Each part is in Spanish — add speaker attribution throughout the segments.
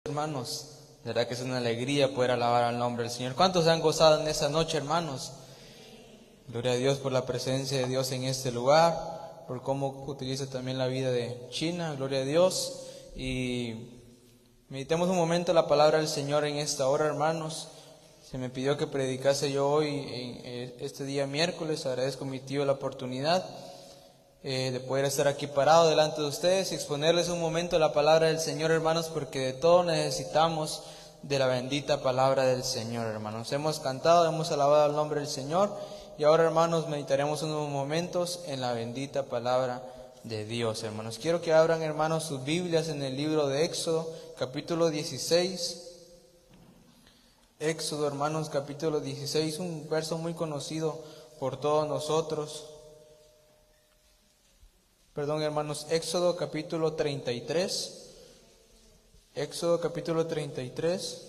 Speaker 1: Hermanos, de verdad que es una alegría poder alabar al nombre del Señor. ¿Cuántos se han gozado en esta noche, hermanos? Gloria a Dios por la presencia de Dios en este lugar, por cómo utiliza también la vida de China, gloria a Dios. Y meditemos un momento la palabra del Señor en esta hora, hermanos. Se me pidió que predicase yo hoy, en este día miércoles. Agradezco a mi tío la oportunidad de poder estar aquí parado delante de ustedes y exponerles un momento la palabra del Señor, hermanos, porque de todo necesitamos de la bendita palabra del Señor, hermanos. Hemos cantado, hemos alabado el nombre del Señor y ahora, hermanos, meditaremos unos momentos en la bendita palabra de Dios, hermanos. Quiero que abran, hermanos, sus Biblias en el libro de Éxodo, capítulo 16. Éxodo, hermanos, capítulo 16, un verso muy conocido por todos nosotros. Perdón, hermanos, Éxodo capítulo 33, Éxodo capítulo 33,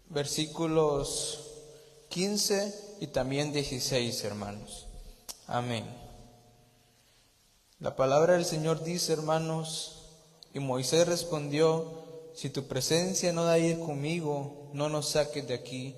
Speaker 1: versículos 15 y también 16, hermanos. Amén. La palabra del Señor dice, hermanos, y Moisés respondió: si tu presencia no da a ir conmigo, no nos saques de aquí.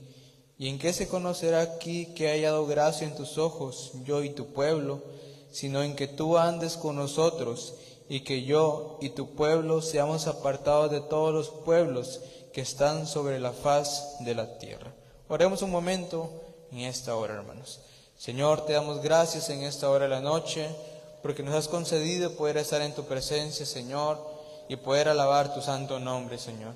Speaker 1: ¿Y en qué se conocerá aquí que he hallado gracia en tus ojos, yo y tu pueblo? Sino en que tú andes con nosotros, y que yo y tu pueblo seamos apartados de todos los pueblos que están sobre la faz de la tierra. Oremos un momento en esta hora, hermanos. Señor, te damos gracias en esta hora de la noche, porque nos has concedido poder estar en tu presencia, Señor, y poder alabar tu santo nombre, Señor.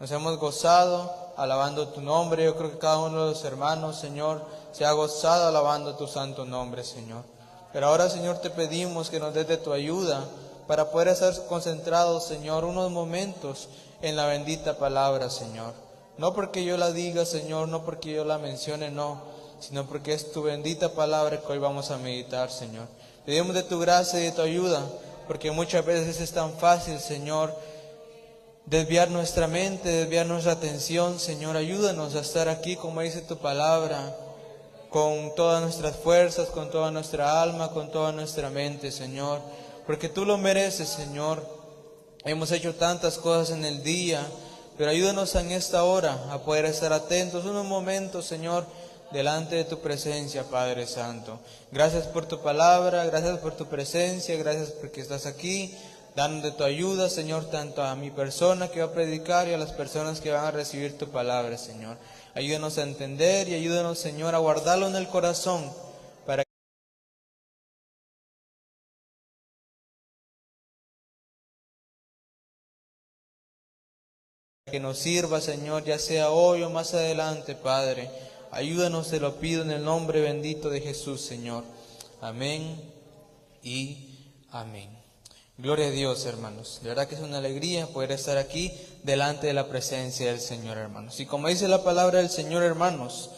Speaker 1: Nos hemos gozado alabando tu nombre. Yo creo que cada uno de los hermanos, Señor, se ha gozado alabando tu santo nombre, Señor. Pero ahora, Señor, te pedimos que nos des de tu ayuda para poder estar concentrados, Señor, unos momentos en la bendita palabra, Señor. No porque yo la diga, Señor, no porque yo la mencione, no, sino porque es tu bendita palabra que hoy vamos a meditar, Señor. Pedimos de tu gracia y de tu ayuda, porque muchas veces es tan fácil, Señor, desviar nuestra mente, desviar nuestra atención. Señor, ayúdanos a estar aquí, como dice tu palabra, con todas nuestras fuerzas, con toda nuestra alma, con toda nuestra mente, Señor, porque tú lo mereces, Señor. Hemos hecho tantas cosas en el día, pero ayúdanos en esta hora a poder estar atentos unos momentos, Señor, delante de tu presencia, Padre Santo. Gracias por tu palabra, gracias por tu presencia, gracias porque estás aquí. Danos de tu ayuda, Señor, tanto a mi persona que va a predicar y a las personas que van a recibir tu palabra, Señor. Ayúdanos a entender y ayúdanos, Señor, a guardarlo en el corazón para que nos sirva, Señor, ya sea hoy o más adelante, Padre. Ayúdanos, te lo pido en el nombre bendito de Jesús, Señor. Amén y amén. Gloria a Dios, hermanos. De verdad que es una alegría poder estar aquí delante de la presencia del Señor, hermanos. Y como dice la palabra del Señor, hermanos,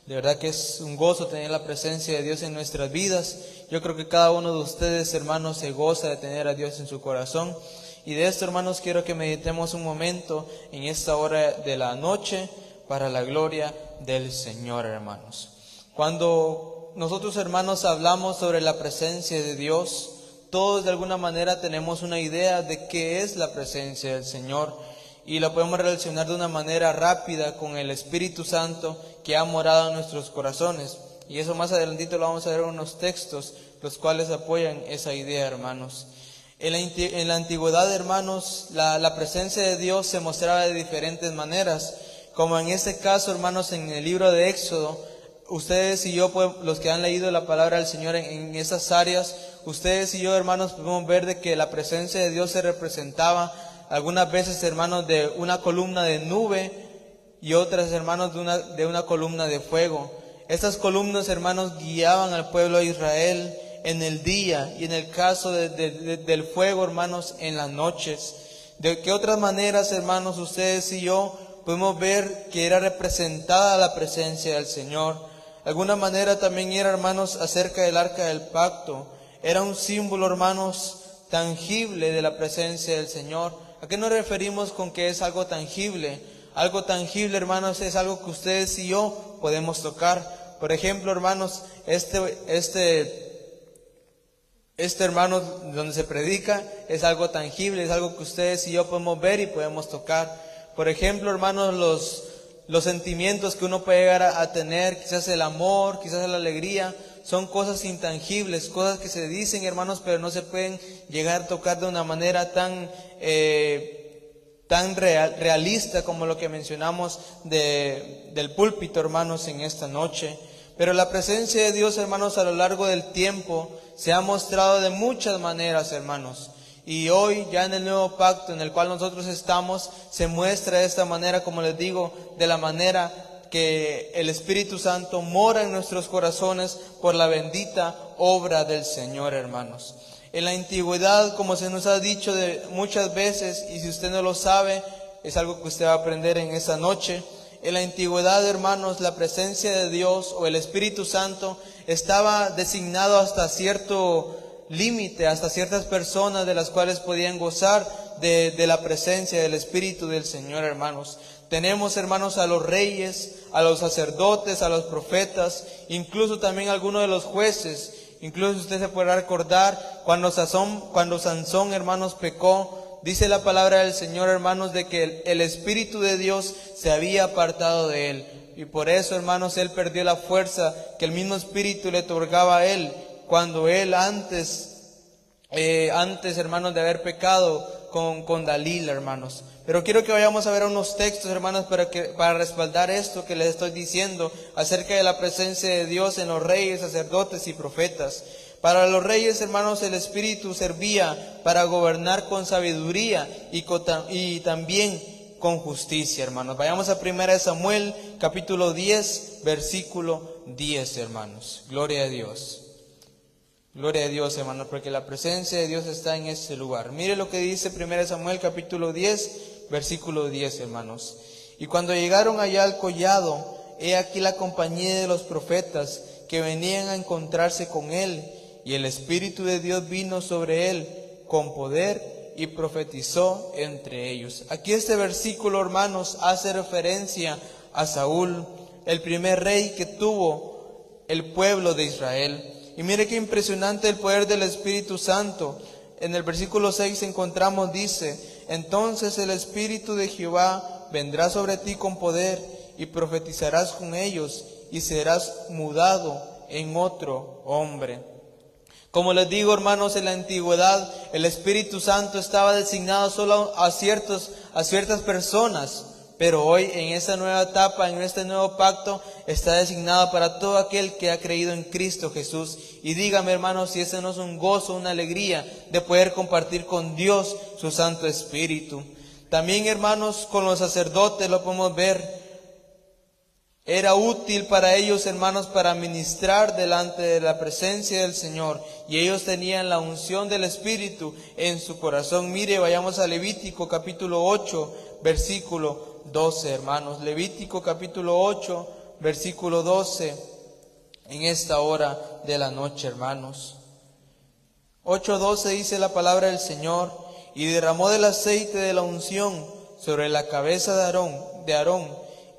Speaker 1: de verdad que es un gozo tener la presencia de Dios en nuestras vidas. Yo creo que cada uno de ustedes, hermanos, se goza de tener a Dios en su corazón. Y de esto, hermanos, quiero que meditemos un momento en esta hora de la noche para la gloria del Señor, hermanos. Cuando nosotros, hermanos, hablamos sobre la presencia de Dios, todos de alguna manera tenemos una idea de qué es la presencia del Señor y la podemos relacionar de una manera rápida con el Espíritu Santo que ha morado en nuestros corazones. Y eso más adelantito lo vamos a ver en unos textos los cuales apoyan esa idea, hermanos. En la antigüedad, hermanos, la presencia de Dios se mostraba de diferentes maneras, como en este caso, hermanos, en el libro de Éxodo. Ustedes y yo, los que han leído la palabra del Señor en esas áreas, ustedes y yo, hermanos, podemos ver de que la presencia de Dios se representaba algunas veces, hermanos, de una columna de nube y otras, hermanos, de una columna de fuego. Estas columnas, hermanos, guiaban al pueblo de Israel en el día y en el caso del fuego, hermanos, en las noches. ¿De qué otras maneras, hermanos, ustedes y yo podemos ver que era representada la presencia del Señor? De alguna manera también era, hermanos, acerca del arca del pacto. Era un símbolo, hermanos, tangible de la presencia del Señor. ¿A qué nos referimos con que es algo tangible? Algo tangible, hermanos, es algo que ustedes y yo podemos tocar. Por ejemplo, hermanos, hermanos, donde se predica, es algo tangible, es algo que ustedes y yo podemos ver y podemos tocar. Por ejemplo, hermanos, los sentimientos que uno puede llegar a tener, quizás el amor, quizás la alegría, son cosas intangibles, cosas que se dicen, hermanos, pero no se pueden llegar a tocar de una manera tan realista como lo que mencionamos del púlpito, hermanos, en esta noche. Pero la presencia de Dios, hermanos, a lo largo del tiempo se ha mostrado de muchas maneras, hermanos. Y hoy, ya en el nuevo pacto en el cual nosotros estamos, se muestra de esta manera, como les digo, de la manera que el Espíritu Santo mora en nuestros corazones por la bendita obra del Señor, hermanos. En la antigüedad, como se nos ha dicho muchas veces, y si usted no lo sabe, es algo que usted va a aprender en esa noche. En la antigüedad, hermanos, la presencia de Dios o el Espíritu Santo estaba designado hasta cierto límite, hasta ciertas personas de las cuales podían gozar de la presencia del Espíritu del Señor, hermanos. Tenemos, hermanos, a los reyes, a los sacerdotes, a los profetas, incluso también a algunos de los jueces. Incluso usted se podrá recordar cuando Sansón, hermanos, pecó. Dice la palabra del Señor, hermanos, de que el Espíritu de Dios se había apartado de él. Y por eso, hermanos, él perdió la fuerza que el mismo Espíritu le otorgaba a él. Cuando él antes, hermanos, de haber pecado con Dalila, hermanos. Pero quiero que vayamos a ver unos textos, hermanos, para respaldar esto que les estoy diciendo acerca de la presencia de Dios en los reyes, sacerdotes y profetas. Para los reyes, hermanos, el Espíritu servía para gobernar con sabiduría y también con justicia, hermanos. Vayamos a 1 Samuel, capítulo 10, versículo 10, hermanos. Gloria a Dios. Gloria a Dios, hermanos, porque la presencia de Dios está en este lugar. Mire lo que dice 1 Samuel, capítulo 10, versículo 10, hermanos. Y cuando llegaron allá al collado, he aquí la compañía de los profetas que venían a encontrarse con él, y el Espíritu de Dios vino sobre él con poder y profetizó entre ellos. Aquí este versículo, hermanos, hace referencia a Saúl, el primer rey que tuvo el pueblo de Israel. Y mire qué impresionante el poder del Espíritu Santo. En el versículo 6 encontramos, dice: entonces el Espíritu de Jehová vendrá sobre ti con poder, y profetizarás con ellos, y serás mudado en otro hombre. Como les digo, hermanos, en la antigüedad el Espíritu Santo estaba designado solo a ciertas personas. Pero hoy, en esta nueva etapa, en este nuevo pacto, está designado para todo aquel que ha creído en Cristo Jesús. Y dígame, hermanos, si ese no es un gozo, una alegría de poder compartir con Dios su Santo Espíritu. También, hermanos, con los sacerdotes lo podemos ver. Era útil para ellos, hermanos, para ministrar delante de la presencia del Señor. Y ellos tenían la unción del Espíritu en su corazón. Mire, vayamos a Levítico capítulo 8, versículo 12, hermanos. Levítico capítulo 8, versículo 12, en esta hora de la noche, hermanos. 8:12 dice la palabra del Señor: y derramó del aceite de la unción sobre la cabeza de Aarón,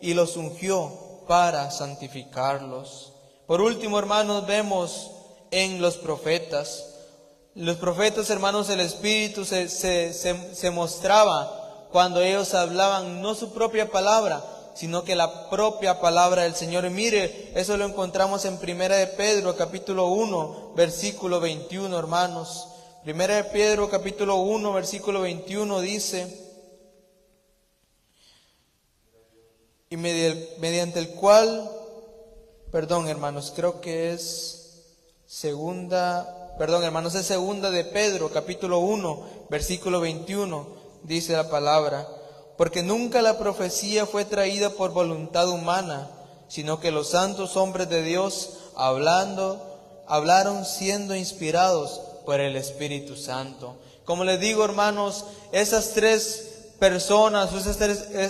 Speaker 1: y los ungió para santificarlos. Por último, hermanos, vemos en los profetas. Los profetas, hermanos, el Espíritu se mostraba cuando ellos hablaban no su propia palabra, sino que la propia palabra del Señor. Y mire, eso lo encontramos en 1 de Pedro, capítulo 1, versículo 21, hermanos. 1 de Pedro, capítulo 1, versículo 21 dice: y mediante el cual, perdón, hermanos, creo que es segunda de Pedro, capítulo 1, versículo 21. Dice la palabra: porque nunca la profecía fue traída por voluntad humana, sino que los santos hombres de Dios hablaron siendo inspirados por el Espíritu Santo. Como les digo, hermanos, esas tres personas,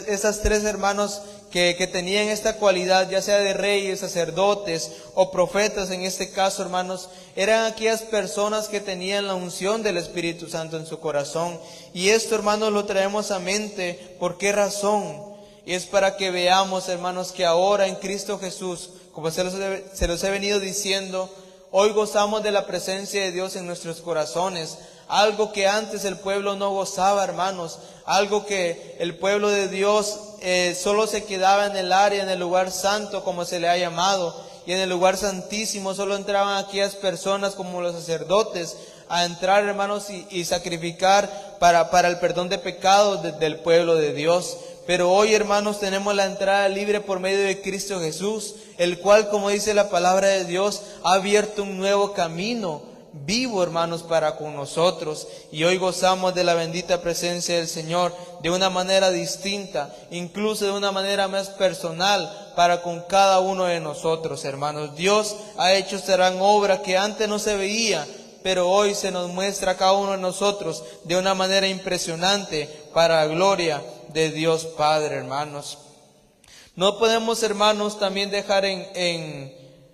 Speaker 1: esas tres hermanos que tenían esta cualidad, ya sea de reyes, sacerdotes o profetas en este caso, hermanos, eran aquellas personas que tenían la unción del Espíritu Santo en su corazón. Y esto, hermanos, lo traemos a mente. ¿Por qué razón? Y es para que veamos, hermanos, que ahora en Cristo Jesús, como se los he venido diciendo, hoy gozamos de la presencia de Dios en nuestros corazones. algo que antes el pueblo no gozaba, hermanos, algo que el pueblo de Dios solo se quedaba en el área, en el lugar santo, como se le ha llamado, y en el lugar santísimo solo entraban aquellas personas como los sacerdotes a entrar, hermanos, y sacrificar para el perdón de pecados del pueblo de Dios. Pero hoy, hermanos, tenemos la entrada libre por medio de Cristo Jesús, el cual, como dice la palabra de Dios, ha abierto un nuevo camino vivo, hermanos, para con nosotros. Y hoy gozamos de la bendita presencia del Señor de una manera distinta, incluso de una manera más personal para con cada uno de nosotros, hermanos. Dios ha hecho esta gran obra que antes no se veía, pero hoy se nos muestra a cada uno de nosotros de una manera impresionante para la gloria de Dios Padre, hermanos. No podemos, hermanos, también dejar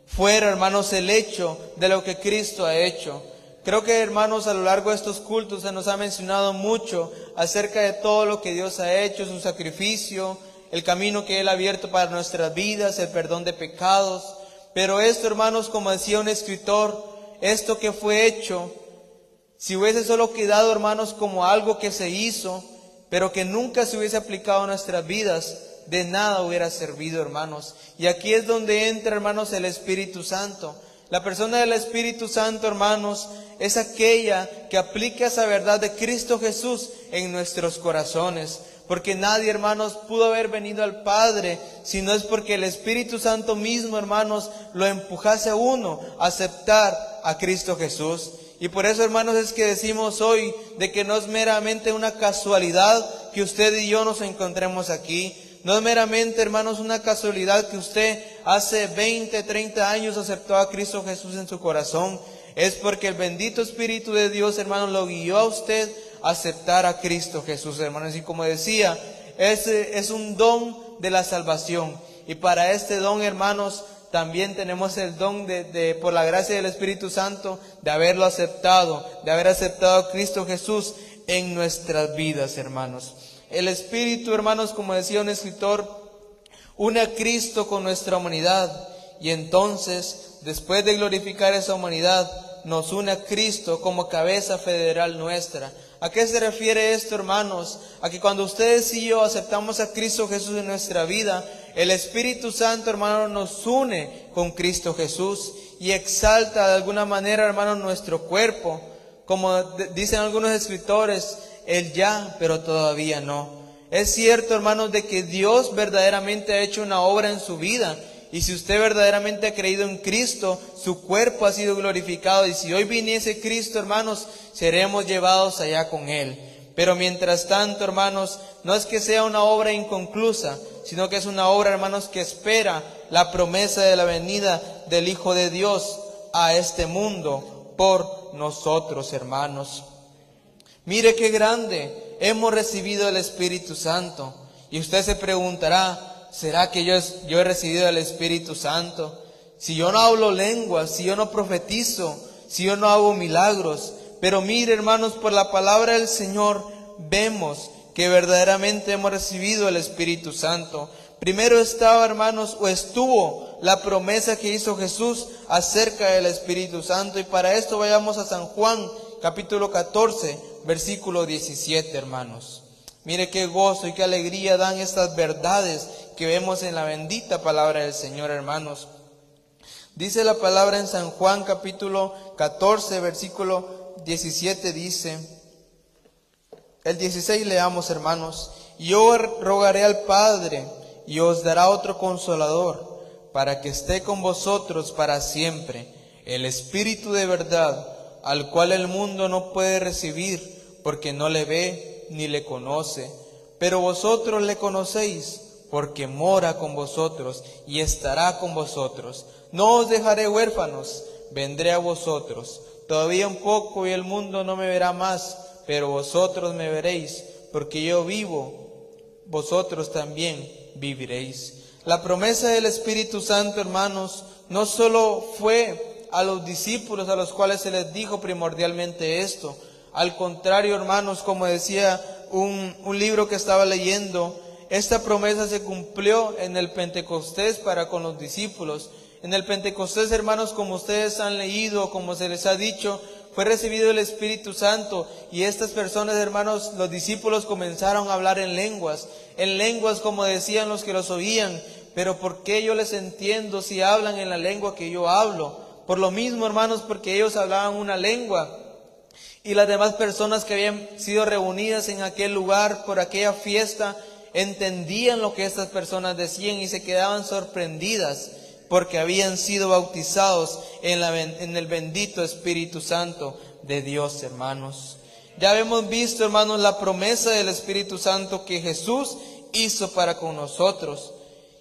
Speaker 1: fuera, hermanos, el hecho de lo que Cristo ha hecho. Creo que, hermanos, a lo largo de estos cultos se nos ha mencionado mucho acerca de todo lo que Dios ha hecho, su sacrificio, el camino que Él ha abierto para nuestras vidas, el perdón de pecados. Pero esto, hermanos, como decía un escritor, esto que fue hecho, si hubiese solo quedado, hermanos, como algo que se hizo, pero que nunca se hubiese aplicado a nuestras vidas, de nada hubiera servido, hermanos. Y aquí es donde entra, hermanos, el Espíritu Santo. La persona del Espíritu Santo, hermanos, es aquella que aplica esa verdad de Cristo Jesús en nuestros corazones. Porque nadie, hermanos, pudo haber venido al Padre si no es porque el Espíritu Santo mismo, hermanos, lo empujase a uno a aceptar a Cristo Jesús. Y por eso, hermanos, es que decimos hoy de que no es meramente una casualidad que usted y yo nos encontremos aquí. No es meramente, hermanos, una casualidad que usted hace 20, 30 años aceptó a Cristo Jesús en su corazón. Es porque el bendito Espíritu de Dios, hermanos, lo guió a usted a aceptar a Cristo Jesús, hermanos. Y como decía, es un don de la salvación. Y para este don, hermanos, también tenemos el don por la gracia del Espíritu Santo, de haberlo aceptado, de haber aceptado a Cristo Jesús en nuestras vidas, hermanos. El Espíritu, hermanos, como decía un escritor, une a Cristo con nuestra humanidad. Y entonces, después de glorificar esa humanidad, nos une a Cristo como cabeza federal nuestra. ¿A qué se refiere esto, hermanos? A que cuando ustedes y yo aceptamos a Cristo Jesús en nuestra vida, el Espíritu Santo, hermanos, nos une con Cristo Jesús y exalta de alguna manera, hermanos, nuestro cuerpo. Como dicen algunos escritores, el ya, pero todavía no. Es cierto, hermanos, de que Dios verdaderamente ha hecho una obra en su vida. Y si usted verdaderamente ha creído en Cristo, su cuerpo ha sido glorificado. Y si hoy viniese Cristo, hermanos, seremos llevados allá con Él. Pero mientras tanto, hermanos, no es que sea una obra inconclusa, sino que es una obra, hermanos, que espera la promesa de la venida del Hijo de Dios a este mundo por nosotros, hermanos. Mire qué grande, hemos recibido el Espíritu Santo. Y usted se preguntará, ¿será que yo he recibido el Espíritu Santo? Si yo no hablo lenguas, si yo no profetizo, si yo no hago milagros. Pero mire, hermanos, por la palabra del Señor vemos que verdaderamente hemos recibido el Espíritu Santo. Primero estaba, hermanos, o estuvo la promesa que hizo Jesús acerca del Espíritu Santo. Y para esto vayamos a San Juan, capítulo 14, versículo 17, hermanos. Mire qué gozo y qué alegría dan estas verdades que vemos en la bendita palabra del Señor, hermanos. Dice la palabra en San Juan capítulo 14, versículo 17, dice, el 16 leamos, hermanos, yo rogaré al Padre y os dará otro consolador para que esté con vosotros para siempre, el Espíritu de verdad, al cual el mundo no puede recibir porque no le ve ni le conoce, pero vosotros le conocéis porque mora con vosotros y estará con vosotros. No os dejaré huérfanos, vendré a vosotros. Todavía un poco y el mundo no me verá más, pero vosotros me veréis, porque yo vivo, vosotros también viviréis. La promesa del Espíritu Santo, hermanos, no solo fue a los discípulos a los cuales se les dijo primordialmente esto. Al contrario, hermanos, como decía un libro que estaba leyendo, esta promesa se cumplió en el Pentecostés para con los discípulos. En el Pentecostés, hermanos, como ustedes han leído, como se les ha dicho, fue recibido el Espíritu Santo y estas personas, hermanos, los discípulos comenzaron a hablar en lenguas como decían los que los oían. Pero ¿por qué yo les entiendo si hablan en la lengua que yo hablo? Por lo mismo, hermanos, porque ellos hablaban una lengua y las demás personas que habían sido reunidas en aquel lugar por aquella fiesta entendían lo que estas personas decían y se quedaban sorprendidas porque habían sido bautizados en el bendito Espíritu Santo de Dios, hermanos. Ya hemos visto, hermanos, la promesa del Espíritu Santo que Jesús hizo para con nosotros.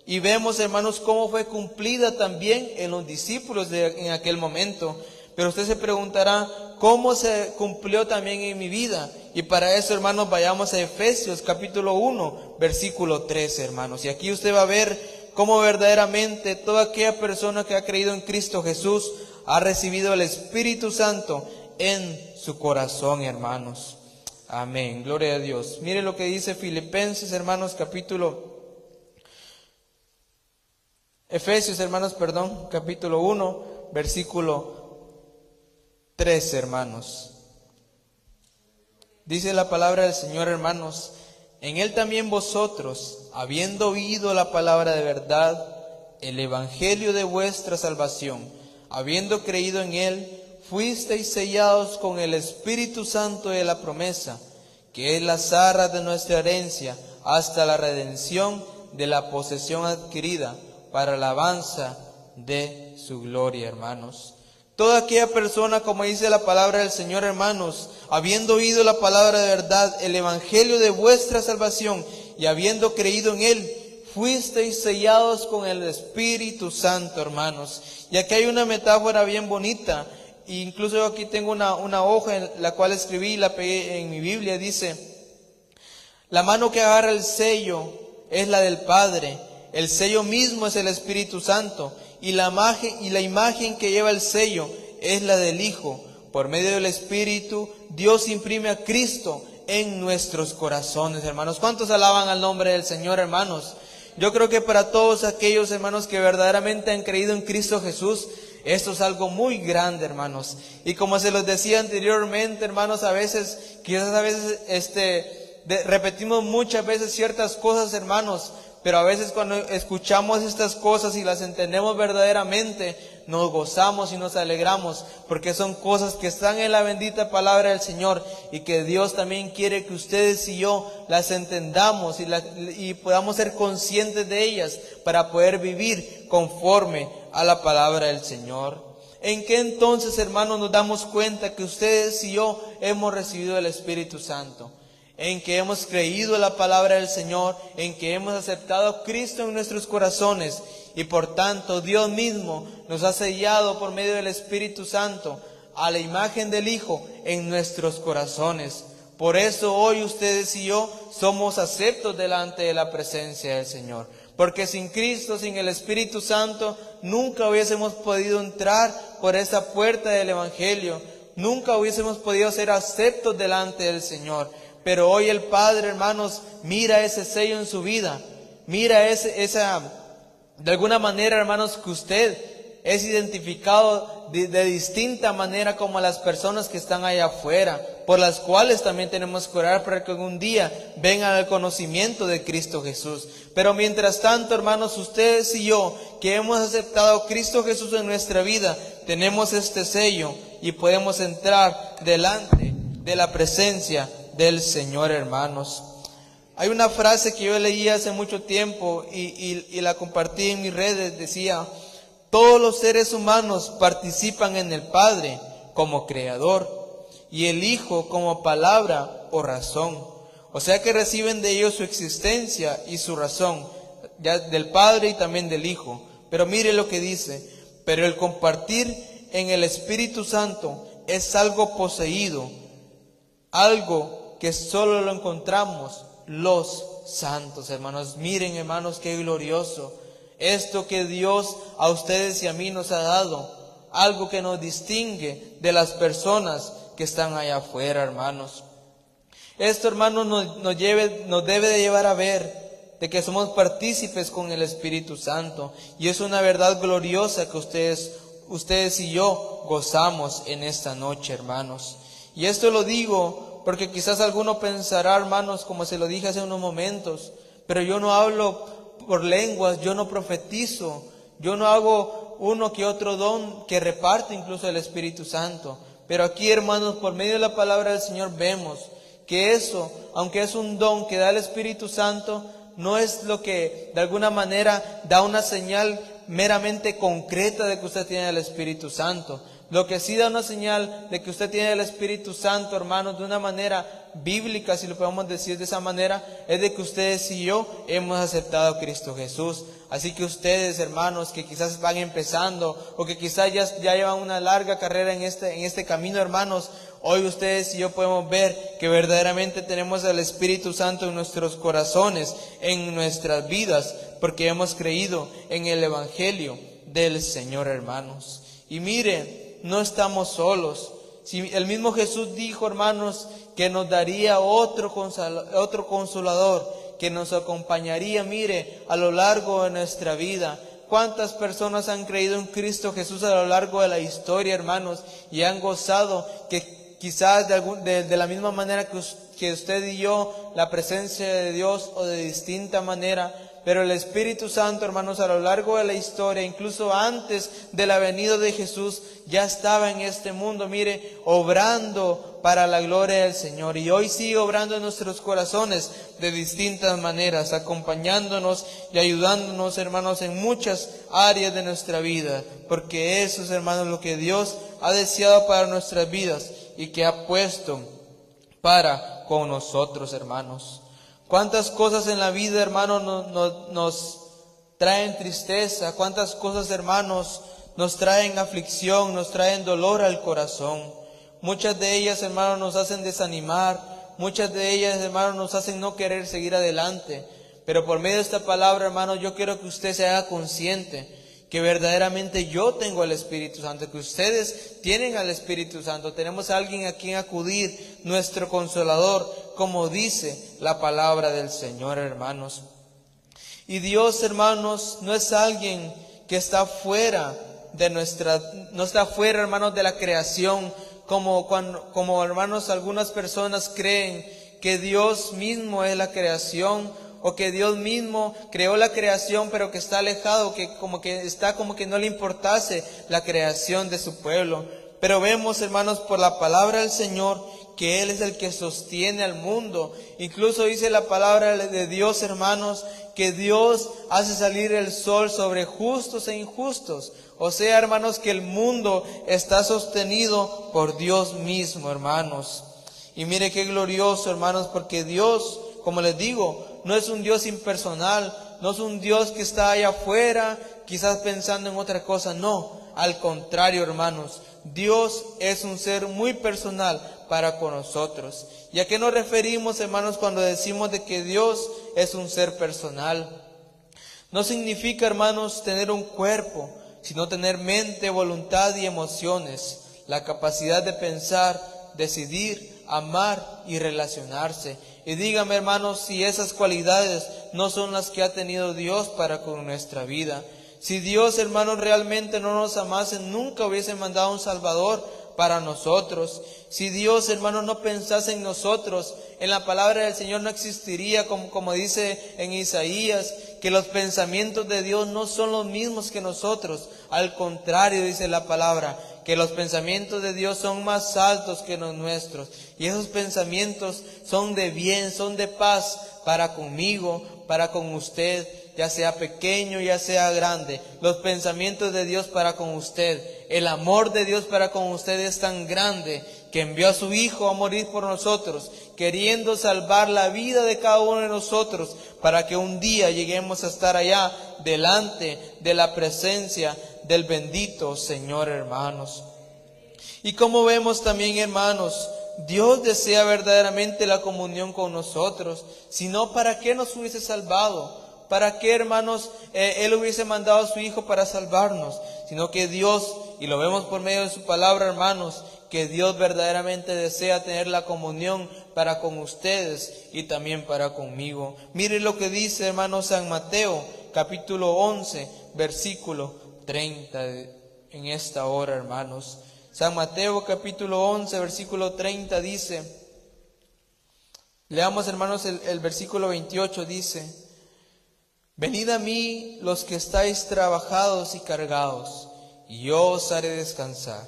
Speaker 1: Y vemos, hermanos, cómo fue cumplida también en los discípulos en aquel momento. Pero usted se preguntará, ¿cómo se cumplió también en mi vida? Y para eso, hermanos, vayamos a Efesios capítulo 1, versículo 13, hermanos. Y aquí usted va a ver cómo verdaderamente toda aquella persona que ha creído en Cristo Jesús ha recibido el Espíritu Santo en su corazón, hermanos. Amén, gloria a Dios. Mire lo que dice Filipenses, hermanos, Efesios, hermanos, capítulo 1, versículo 13, hermanos. Dice la palabra del Señor, hermanos: en Él también vosotros, habiendo oído la palabra de verdad, el evangelio de vuestra salvación, habiendo creído en Él, fuisteis sellados con el Espíritu Santo de la promesa, que es las arras de nuestra herencia, hasta la redención de la posesión adquirida, para la alabanza de su gloria, hermanos. Toda aquella persona, como dice la palabra del Señor, hermanos, habiendo oído la palabra de verdad, el evangelio de vuestra salvación, y habiendo creído en Él, fuisteis sellados con el Espíritu Santo, hermanos. Y aquí hay una metáfora bien bonita. Incluso yo aquí tengo una hoja en la cual escribí y la pegué en mi Biblia. Dice: la mano que agarra el sello es la del Padre. El sello mismo es el Espíritu Santo. Y la imagen que lleva el sello es la del Hijo. Por medio del Espíritu, Dios imprime a Cristo en nuestros corazones, hermanos. ¿Cuántos alaban al nombre del Señor, hermanos? Yo creo que para todos aquellos, hermanos, que verdaderamente han creído en Cristo Jesús, esto es algo muy grande, hermanos. Y como se los decía anteriormente, hermanos, quizás a veces repetimos muchas veces ciertas cosas, hermanos, pero a veces cuando escuchamos estas cosas y las entendemos verdaderamente, nos gozamos y nos alegramos, porque son cosas que están en la bendita palabra del Señor y que Dios también quiere que ustedes y yo las entendamos y podamos ser conscientes de ellas para poder vivir conforme a la palabra del Señor. ¿En qué entonces, hermanos, nos damos cuenta que ustedes y yo hemos recibido el Espíritu Santo? En que hemos creído en la palabra del Señor, en que hemos aceptado a Cristo en nuestros corazones y por tanto Dios mismo nos ha sellado por medio del Espíritu Santo a la imagen del Hijo en nuestros corazones. Por eso hoy ustedes y yo somos aceptos delante de la presencia del Señor. Porque sin Cristo, sin el Espíritu Santo, nunca hubiésemos podido entrar por esa puerta del Evangelio. Nunca hubiésemos podido ser aceptos delante del Señor. Pero hoy el Padre, hermanos, mira ese sello en su vida. Mira de alguna manera, hermanos, que usted es identificado de distinta manera como las personas que están allá afuera, por las cuales también tenemos que orar para que algún día vengan al conocimiento de Cristo Jesús. Pero mientras tanto, hermanos, ustedes y yo, que hemos aceptado a Cristo Jesús en nuestra vida, tenemos este sello y podemos entrar delante de la presencia del Señor, hermanos. Hay una frase que yo leí hace mucho tiempo y la compartí en mis redes. Decía: todos los seres humanos participan en el Padre como creador y el Hijo como palabra o razón. O sea que reciben de ellos su existencia y su razón, ya del Padre y también del Hijo. Pero mire lo que dice: pero el compartir en el Espíritu Santo es algo poseído, algo que solo lo encontramos los santos, hermanos. Miren, hermanos, qué glorioso esto que Dios a ustedes y a mí nos ha dado, algo que nos distingue de las personas que están allá afuera, hermanos. Esto, hermanos, nos debe de llevar a ver de que somos partícipes con el Espíritu Santo, y es una verdad gloriosa que ustedes ustedes y yo gozamos en esta noche, hermanos. Y esto lo digo porque quizás alguno pensará, hermanos, como se lo dije hace unos momentos, pero yo no hablo por lenguas, yo no profetizo, yo no hago uno que otro don que reparte incluso el Espíritu Santo. Pero aquí, hermanos, por medio de la palabra del Señor vemos que eso, aunque es un don que da el Espíritu Santo, no es lo que de alguna manera da una señal meramente concreta de que usted tiene el Espíritu Santo. Lo que sí da una señal de que usted tiene el Espíritu Santo, hermanos, de una manera bíblica, si lo podemos decir de esa manera, es de que ustedes y yo hemos aceptado a Cristo Jesús. Así que ustedes, hermanos, que quizás van empezando o que quizás ya llevan una larga carrera en este camino, hermanos, hoy ustedes y yo podemos ver que verdaderamente tenemos el Espíritu Santo en nuestros corazones, en nuestras vidas, porque hemos creído en el Evangelio del Señor, hermanos. Y miren, no estamos solos. Si el mismo Jesús dijo, hermanos, que nos daría otro consolador, que nos acompañaría, mire, a lo largo de nuestra vida. ¿Cuántas personas han creído en Cristo Jesús a lo largo de la historia, hermanos, y han gozado que quizás de la misma manera que usted y yo, la presencia de Dios, o de distinta manera? Pero el Espíritu Santo, hermanos, a lo largo de la historia, incluso antes de la venida de Jesús, ya estaba en este mundo, mire, obrando para la gloria del Señor. Y hoy sigue obrando en nuestros corazones de distintas maneras, acompañándonos y ayudándonos, hermanos, en muchas áreas de nuestra vida. Porque eso es, hermanos, lo que Dios ha deseado para nuestras vidas y que ha puesto para con nosotros, hermanos. ¿Cuántas cosas en la vida, hermanos, nos traen tristeza? ¿Cuántas cosas, hermanos, nos traen aflicción, nos traen dolor al corazón? Muchas de ellas, hermanos, nos hacen desanimar. Muchas de ellas, hermanos, nos hacen no querer seguir adelante. Pero por medio de esta palabra, hermanos, yo quiero que usted se haga consciente que verdaderamente yo tengo el Espíritu Santo, que ustedes tienen al Espíritu Santo. Tenemos a alguien a quien acudir, nuestro Consolador, como dice la palabra del Señor, hermanos. Y Dios, hermanos, no es alguien que está fuera de no está fuera, hermanos, de la creación, como hermanos, algunas personas creen que Dios mismo es la creación, o que Dios mismo creó la creación, pero que está alejado, que como que no le importase la creación de su pueblo. Pero vemos, hermanos, por la palabra del Señor, que Él es el que sostiene al mundo. Incluso dice la palabra de Dios, hermanos, que Dios hace salir el sol sobre justos e injustos. O sea, hermanos, que el mundo está sostenido por Dios mismo, hermanos. Y mire qué glorioso, hermanos, porque Dios, como les digo, no es un Dios impersonal, no es un Dios que está allá afuera, quizás pensando en otra cosa. No, al contrario, hermanos, Dios es un ser muy personal para con nosotros. ¿Y a qué nos referimos, hermanos, cuando decimos de que Dios es un ser personal? No significa, hermanos, tener un cuerpo, sino tener mente, voluntad y emociones, la capacidad de pensar, decidir, amar y relacionarse. Y dígame, hermanos, si esas cualidades no son las que ha tenido Dios para con nuestra vida. Si Dios, hermanos, realmente no nos amase, nunca hubiese mandado un Salvador para nosotros. Si Dios, hermanos, no pensase en nosotros, en la palabra del Señor no existiría, como dice en Isaías, que los pensamientos de Dios no son los mismos que nosotros. Al contrario, dice la palabra, que los pensamientos de Dios son más altos que los nuestros. Y esos pensamientos son de bien, son de paz para conmigo, para con usted, ya sea pequeño, ya sea grande. Los pensamientos de Dios para con usted, el amor de Dios para con usted es tan grande que envió a su Hijo a morir por nosotros, queriendo salvar la vida de cada uno de nosotros, para que un día lleguemos a estar allá delante de la presencia del bendito Señor, hermanos. Y como vemos también, hermanos, Dios desea verdaderamente la comunión con nosotros. Si no, ¿para qué nos hubiese salvado? ¿Para qué, hermanos, Él hubiese mandado a su Hijo para salvarnos? Sino que Dios, y lo vemos por medio de su palabra, hermanos, que Dios verdaderamente desea tener la comunión para con ustedes y también para conmigo. Miren lo que dice, hermanos, San Mateo, capítulo 11, versículo 30. en esta hora, hermanos. San Mateo capítulo 11, versículo 30 dice, leamos, hermanos, el versículo 28 dice: venid a mí los que estáis trabajados y cargados, y yo os haré descansar.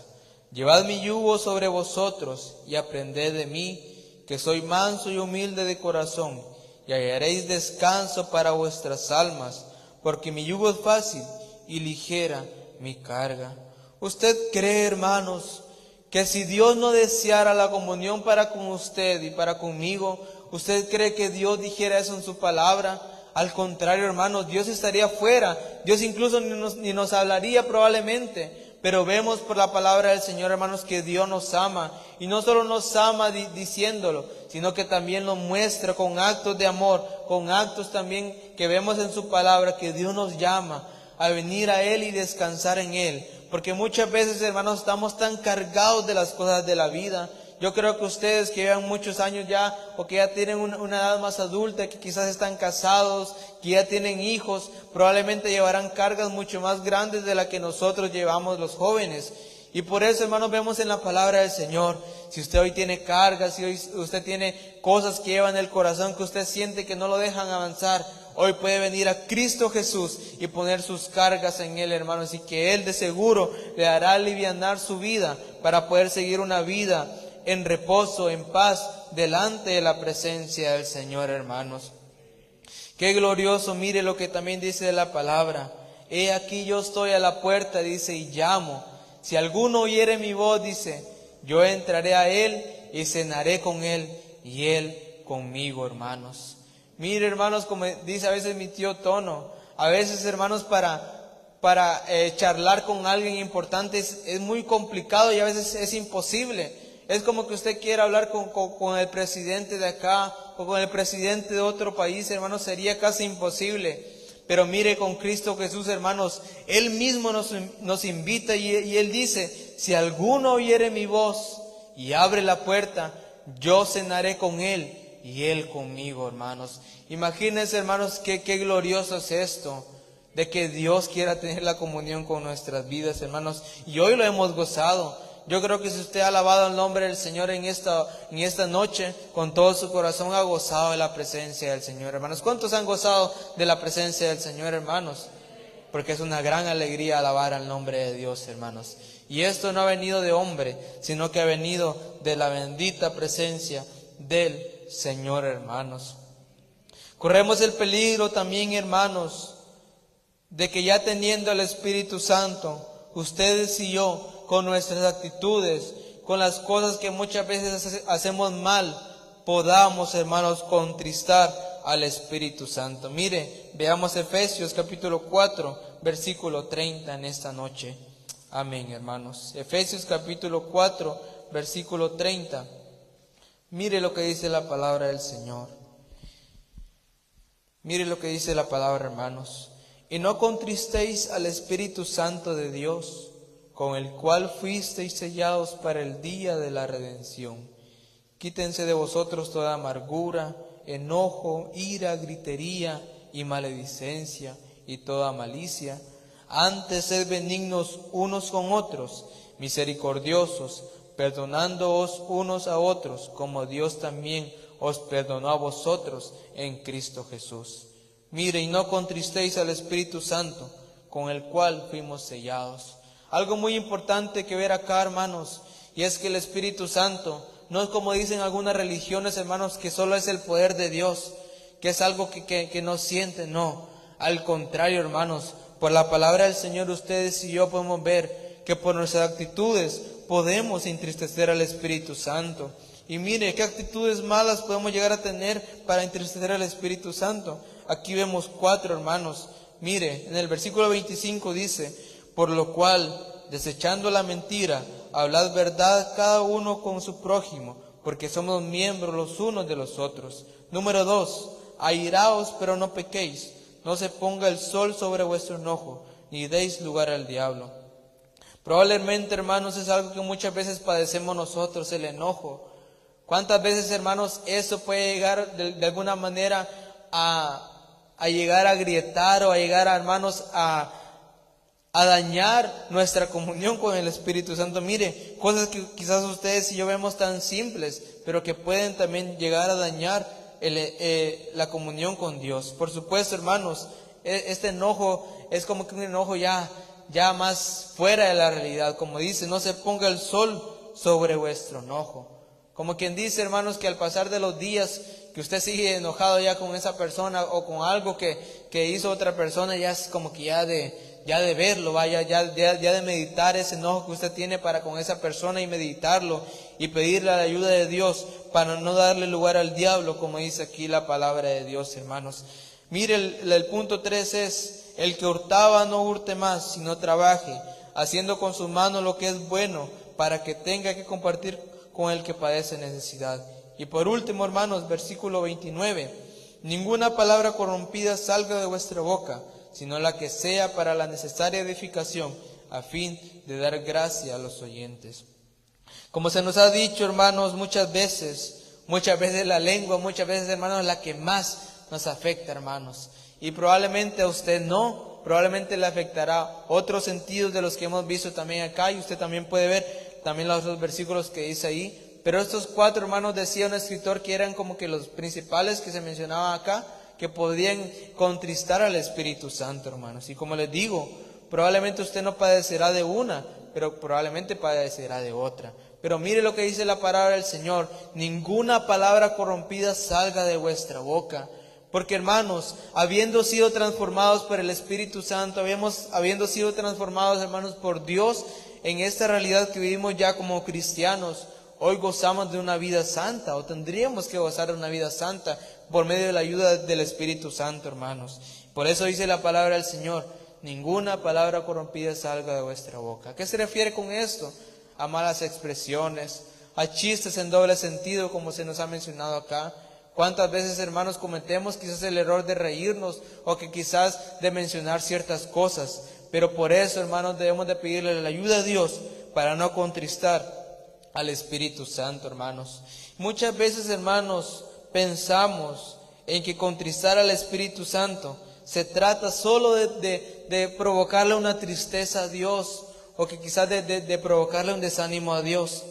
Speaker 1: Llevad mi yugo sobre vosotros y aprended de mí, que soy manso y humilde de corazón, y hallaréis descanso para vuestras almas, porque mi yugo es fácil y ligera mi carga. ¿Usted cree, hermanos, que si Dios no deseara la comunión para con usted y para conmigo, usted cree que Dios dijera eso en su palabra? Al contrario, hermanos, Dios estaría fuera. Dios incluso ni nos hablaría probablemente. Pero vemos por la palabra del Señor, hermanos, que Dios nos ama. Y no solo nos ama diciéndolo, sino que también lo muestra con actos de amor, con actos también que vemos en su palabra, que Dios nos llama a venir a Él y descansar en Él. Porque muchas veces, hermanos, estamos tan cargados de las cosas de la vida. Yo creo que ustedes que llevan muchos años ya, o que ya tienen una edad más adulta, que quizás están casados, que ya tienen hijos, probablemente llevarán cargas mucho más grandes de las que nosotros llevamos los jóvenes. Y por eso, hermanos, vemos en la palabra del Señor, si usted hoy tiene cargas, si hoy usted tiene cosas que lleva en el corazón, que usted siente que no lo dejan avanzar, hoy puede venir a Cristo Jesús y poner sus cargas en Él, hermanos, y que Él de seguro le hará alivianar su vida para poder seguir una vida en reposo, en paz, delante de la presencia del Señor, hermanos. Qué glorioso, mire lo que también dice la palabra. He aquí yo estoy a la puerta, dice, y llamo. Si alguno oyere mi voz, dice, yo entraré a él y cenaré con él y él conmigo, hermanos. Mire, hermanos, como dice a veces mi tío Tono, a veces, hermanos, para charlar con alguien importante es muy complicado y a veces es imposible. Es como que usted quiera hablar con el presidente de acá o con el presidente de otro país, hermanos, sería casi imposible. Pero mire, con Cristo Jesús, hermanos, Él mismo nos invita y Él dice, si alguno oyere mi voz y abre la puerta, yo cenaré con Él y Él conmigo, hermanos. Imagínense, hermanos, qué glorioso es esto, de que Dios quiera tener la comunión con nuestras vidas, hermanos. Y hoy lo hemos gozado. Yo creo que si usted ha alabado el nombre del Señor en esta noche, con todo su corazón ha gozado de la presencia del Señor, hermanos. ¿Cuántos han gozado de la presencia del Señor, hermanos? Porque es una gran alegría alabar al nombre de Dios, hermanos. Y esto no ha venido de hombre, sino que ha venido de la bendita presencia del Señor, hermanos. Corremos el peligro también, hermanos, de que ya teniendo el Espíritu Santo, ustedes y yo, con nuestras actitudes, con las cosas que muchas veces hacemos mal, podamos, hermanos, contristar al Espíritu Santo. Mire, veamos Efesios capítulo 4, versículo 30 en esta noche. Amén, hermanos. Efesios capítulo 4, versículo 30. Mire lo que dice la palabra del Señor. Mire lo que dice la palabra, hermanos. Y no contristéis al Espíritu Santo de Dios, con el cual fuisteis sellados para el día de la redención. Quítense de vosotros toda amargura, enojo, ira, gritería y maledicencia y toda malicia. Antes sed benignos unos con otros, misericordiosos, perdonándoos unos a otros, como Dios también os perdonó a vosotros en Cristo Jesús. Mire, y no contristéis al Espíritu Santo, con el cual fuimos sellados. Algo muy importante que ver acá, hermanos, y es que el Espíritu Santo no es como dicen algunas religiones, hermanos, que solo es el poder de Dios, que es algo que no siente, no. Al contrario, hermanos, por la palabra del Señor ustedes y yo podemos ver que por nuestras actitudes podemos entristecer al Espíritu Santo. Y mire, qué actitudes malas podemos llegar a tener para entristecer al Espíritu Santo. Aquí vemos 4, hermanos. Mire, en el versículo 25 dice, por lo cual, desechando la mentira, hablad verdad cada uno con su prójimo, porque somos miembros los unos de los otros. Número 2, airaos, pero no pequéis. No se ponga el sol sobre vuestro enojo, ni deis lugar al diablo. Probablemente, hermanos, es algo que muchas veces padecemos nosotros, el enojo. ¿Cuántas veces, hermanos, eso puede llegar de alguna manera a llegar a agrietar o a llegar, hermanos, a a dañar nuestra comunión con el Espíritu Santo. Mire, cosas que quizás ustedes y yo vemos tan simples, pero que pueden también llegar a dañar la comunión con Dios. Por supuesto, hermanos, este enojo es como que un enojo ya más fuera de la realidad. Como dice, no se ponga el sol sobre vuestro enojo. Como quien dice, hermanos, que al pasar de los días que usted sigue enojado ya con esa persona o con algo que hizo otra persona, ya es como que ya de verlo, ya de meditar ese enojo que usted tiene para con esa persona y meditarlo y pedirle la ayuda de Dios para no darle lugar al diablo, como dice aquí la palabra de Dios, hermanos. Mire, el punto 3 es: el que hurtaba no hurte más, sino trabaje, haciendo con sus manos lo que es bueno, para que tenga que compartir con el que padece necesidad. Y por último, hermanos, versículo 29: ninguna palabra corrompida salga de vuestra boca, sino la que sea para la necesaria edificación, a fin de dar gracia a los oyentes. Como se nos ha dicho, hermanos, muchas veces la lengua, muchas veces, hermanos, la que más nos afecta, hermanos. Y probablemente a usted no, probablemente le afectará otros sentidos de los que hemos visto también acá, y usted también puede ver también los otros versículos que dice ahí. Pero estos 4, hermanos, decía un escritor que eran como que los principales que se mencionaban acá, que podían contristar al Espíritu Santo, hermanos. Y como les digo, probablemente usted no padecerá de una, pero probablemente padecerá de otra. Pero mire lo que dice la palabra del Señor: ninguna palabra corrompida salga de vuestra boca. Porque, hermanos, habiendo sido transformados por el Espíritu Santo, habiendo sido transformados, hermanos, por Dios, en esta realidad que vivimos ya como cristianos, hoy gozamos de una vida santa, o tendríamos que gozar de una vida santa por medio de la ayuda del Espíritu Santo, hermanos. Por eso dice la palabra del Señor: ninguna palabra corrompida salga de vuestra boca. ¿A qué se refiere con esto? A malas expresiones, a chistes en doble sentido, como se nos ha mencionado acá. ¿Cuántas veces, hermanos, cometemos quizás el error de reírnos o que quizás de mencionar ciertas cosas? Pero por eso, hermanos, debemos de pedirle la ayuda a Dios para no contristar al Espíritu Santo, hermanos. Muchas veces, hermanos, pensamos en que contristar al Espíritu Santo se trata solo de provocarle una tristeza a Dios, o que quizás de provocarle un desánimo a Dios.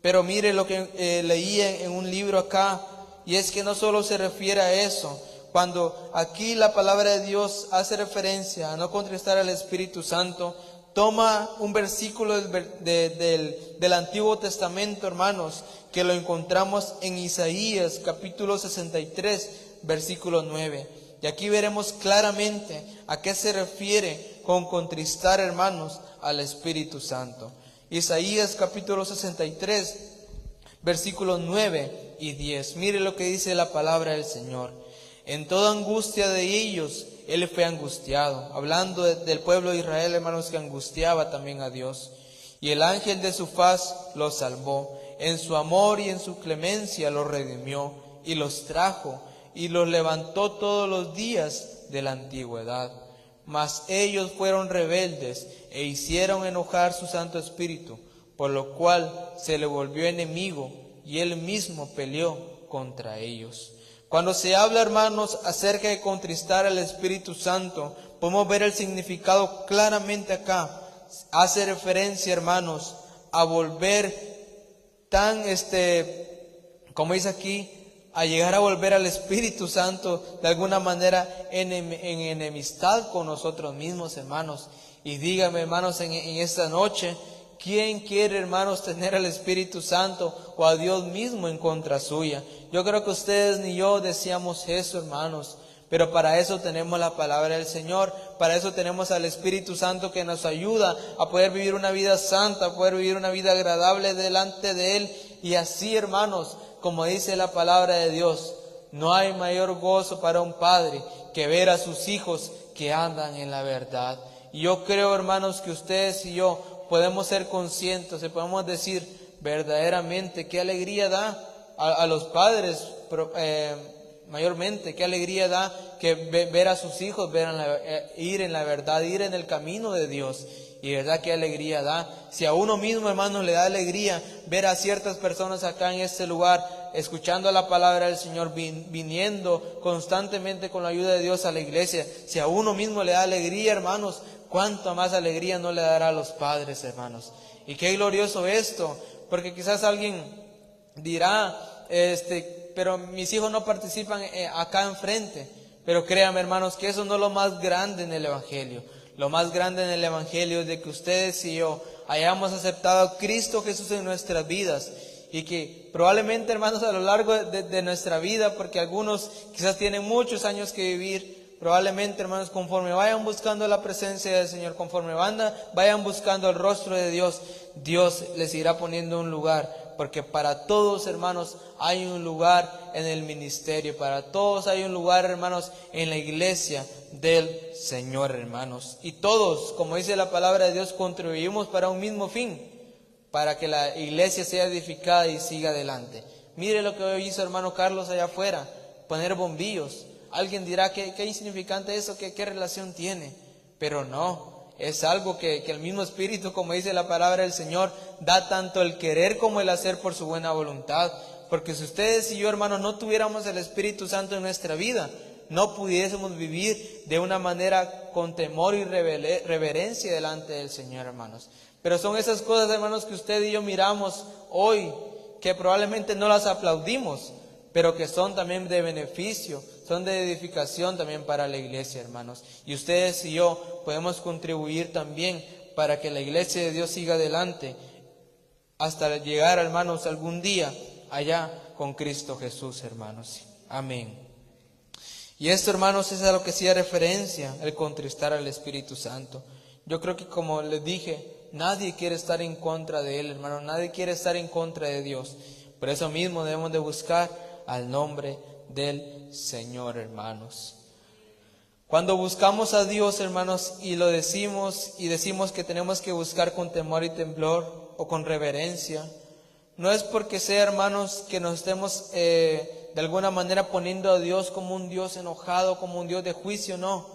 Speaker 1: Pero mire lo que leí en un libro acá, y es que no solo se refiere a eso. Cuando aquí la palabra de Dios hace referencia a no contristar al Espíritu Santo, toma un versículo del Antiguo Testamento, hermanos, que lo encontramos en Isaías capítulo 63, versículo 9. Y aquí veremos claramente a qué se refiere con contristar, hermanos, al Espíritu Santo. Isaías capítulo 63, versículos 9 y 10. Mire lo que dice la palabra del Señor: en toda angustia de ellos, Él fue angustiado. Hablando del pueblo de Israel, hermanos, que angustiaba también a Dios. Y el ángel de su faz los salvó. En su amor y en su clemencia los redimió y los trajo y los levantó todos los días de la antigüedad. Mas ellos fueron rebeldes e hicieron enojar su Santo Espíritu, por lo cual se le volvió enemigo y Él mismo peleó contra ellos. Cuando se habla, hermanos, acerca de contristar al Espíritu Santo, podemos ver el significado claramente acá. Hace referencia, hermanos, a volver como dice aquí, a llegar a volver al Espíritu Santo de alguna manera en enemistad con nosotros mismos, hermanos. Y dígame, hermanos, en esta noche, ¿quién quiere, hermanos, tener al Espíritu Santo o a Dios mismo en contra suya? Yo creo que ustedes ni yo deseamos eso, hermanos. Pero para eso tenemos la palabra del Señor, para eso tenemos al Espíritu Santo que nos ayuda a poder vivir una vida santa, a poder vivir una vida agradable delante de Él. Y así, hermanos, como dice la palabra de Dios, no hay mayor gozo para un padre que ver a sus hijos que andan en la verdad. Y yo creo, hermanos, que ustedes y yo podemos ser conscientes y podemos decir verdaderamente qué alegría da a los padres, mayormente, qué alegría da que ver a sus hijos, ir en la verdad, ir en el camino de Dios. Y verdad, qué alegría da. Si a uno mismo, hermanos, le da alegría ver a ciertas personas acá en este lugar, escuchando la palabra del Señor, viniendo constantemente con la ayuda de Dios a la iglesia. Si a uno mismo le da alegría, hermanos, cuánto más alegría no le dará a los padres, hermanos. Y qué glorioso esto, porque quizás alguien dirá, pero mis hijos no participan acá enfrente. Pero créanme, hermanos, que eso no es lo más grande en el Evangelio. Lo más grande en el Evangelio es de que ustedes y yo hayamos aceptado a Cristo Jesús en nuestras vidas. Y que probablemente, hermanos, a lo largo de nuestra vida, porque algunos quizás tienen muchos años que vivir, probablemente, hermanos, conforme vayan buscando la presencia del Señor, conforme vayan buscando el rostro de Dios, Dios les irá poniendo un lugar. Porque para todos, hermanos, hay un lugar en el ministerio. Para todos hay un lugar, hermanos, en la iglesia del Señor, hermanos. Y todos, como dice la palabra de Dios, contribuimos para un mismo fin, para que la iglesia sea edificada y siga adelante. Mire lo que hoy hizo hermano Carlos allá afuera, poner bombillos. Alguien dirá, qué insignificante eso, qué relación tiene. Pero no. Es algo que el mismo Espíritu, como dice la palabra del Señor, da tanto el querer como el hacer por su buena voluntad. Porque si ustedes y yo, hermanos, no tuviéramos el Espíritu Santo en nuestra vida, no pudiésemos vivir de una manera con temor y reverencia delante del Señor, hermanos. Pero son esas cosas, hermanos, que usted y yo miramos hoy, que probablemente no las aplaudimos, pero que son también de beneficio, son de edificación también para la iglesia, hermanos. Y ustedes y yo podemos contribuir también para que la iglesia de Dios siga adelante hasta llegar, hermanos, algún día allá con Cristo Jesús, hermanos. Amén. Y esto, hermanos, es a lo que hacía referencia el contristar al Espíritu Santo. Yo creo que, como les dije, nadie quiere estar en contra de Él, hermano. Nadie quiere estar en contra de Dios. Por eso mismo debemos de buscar al nombre del Señor, hermanos. Cuando buscamos a Dios, hermanos, y lo decimos que tenemos que buscar con temor y temblor o con reverencia, no es porque sea, hermanos, que nos estemos de alguna manera poniendo a Dios como un Dios enojado, como un Dios de juicio, no,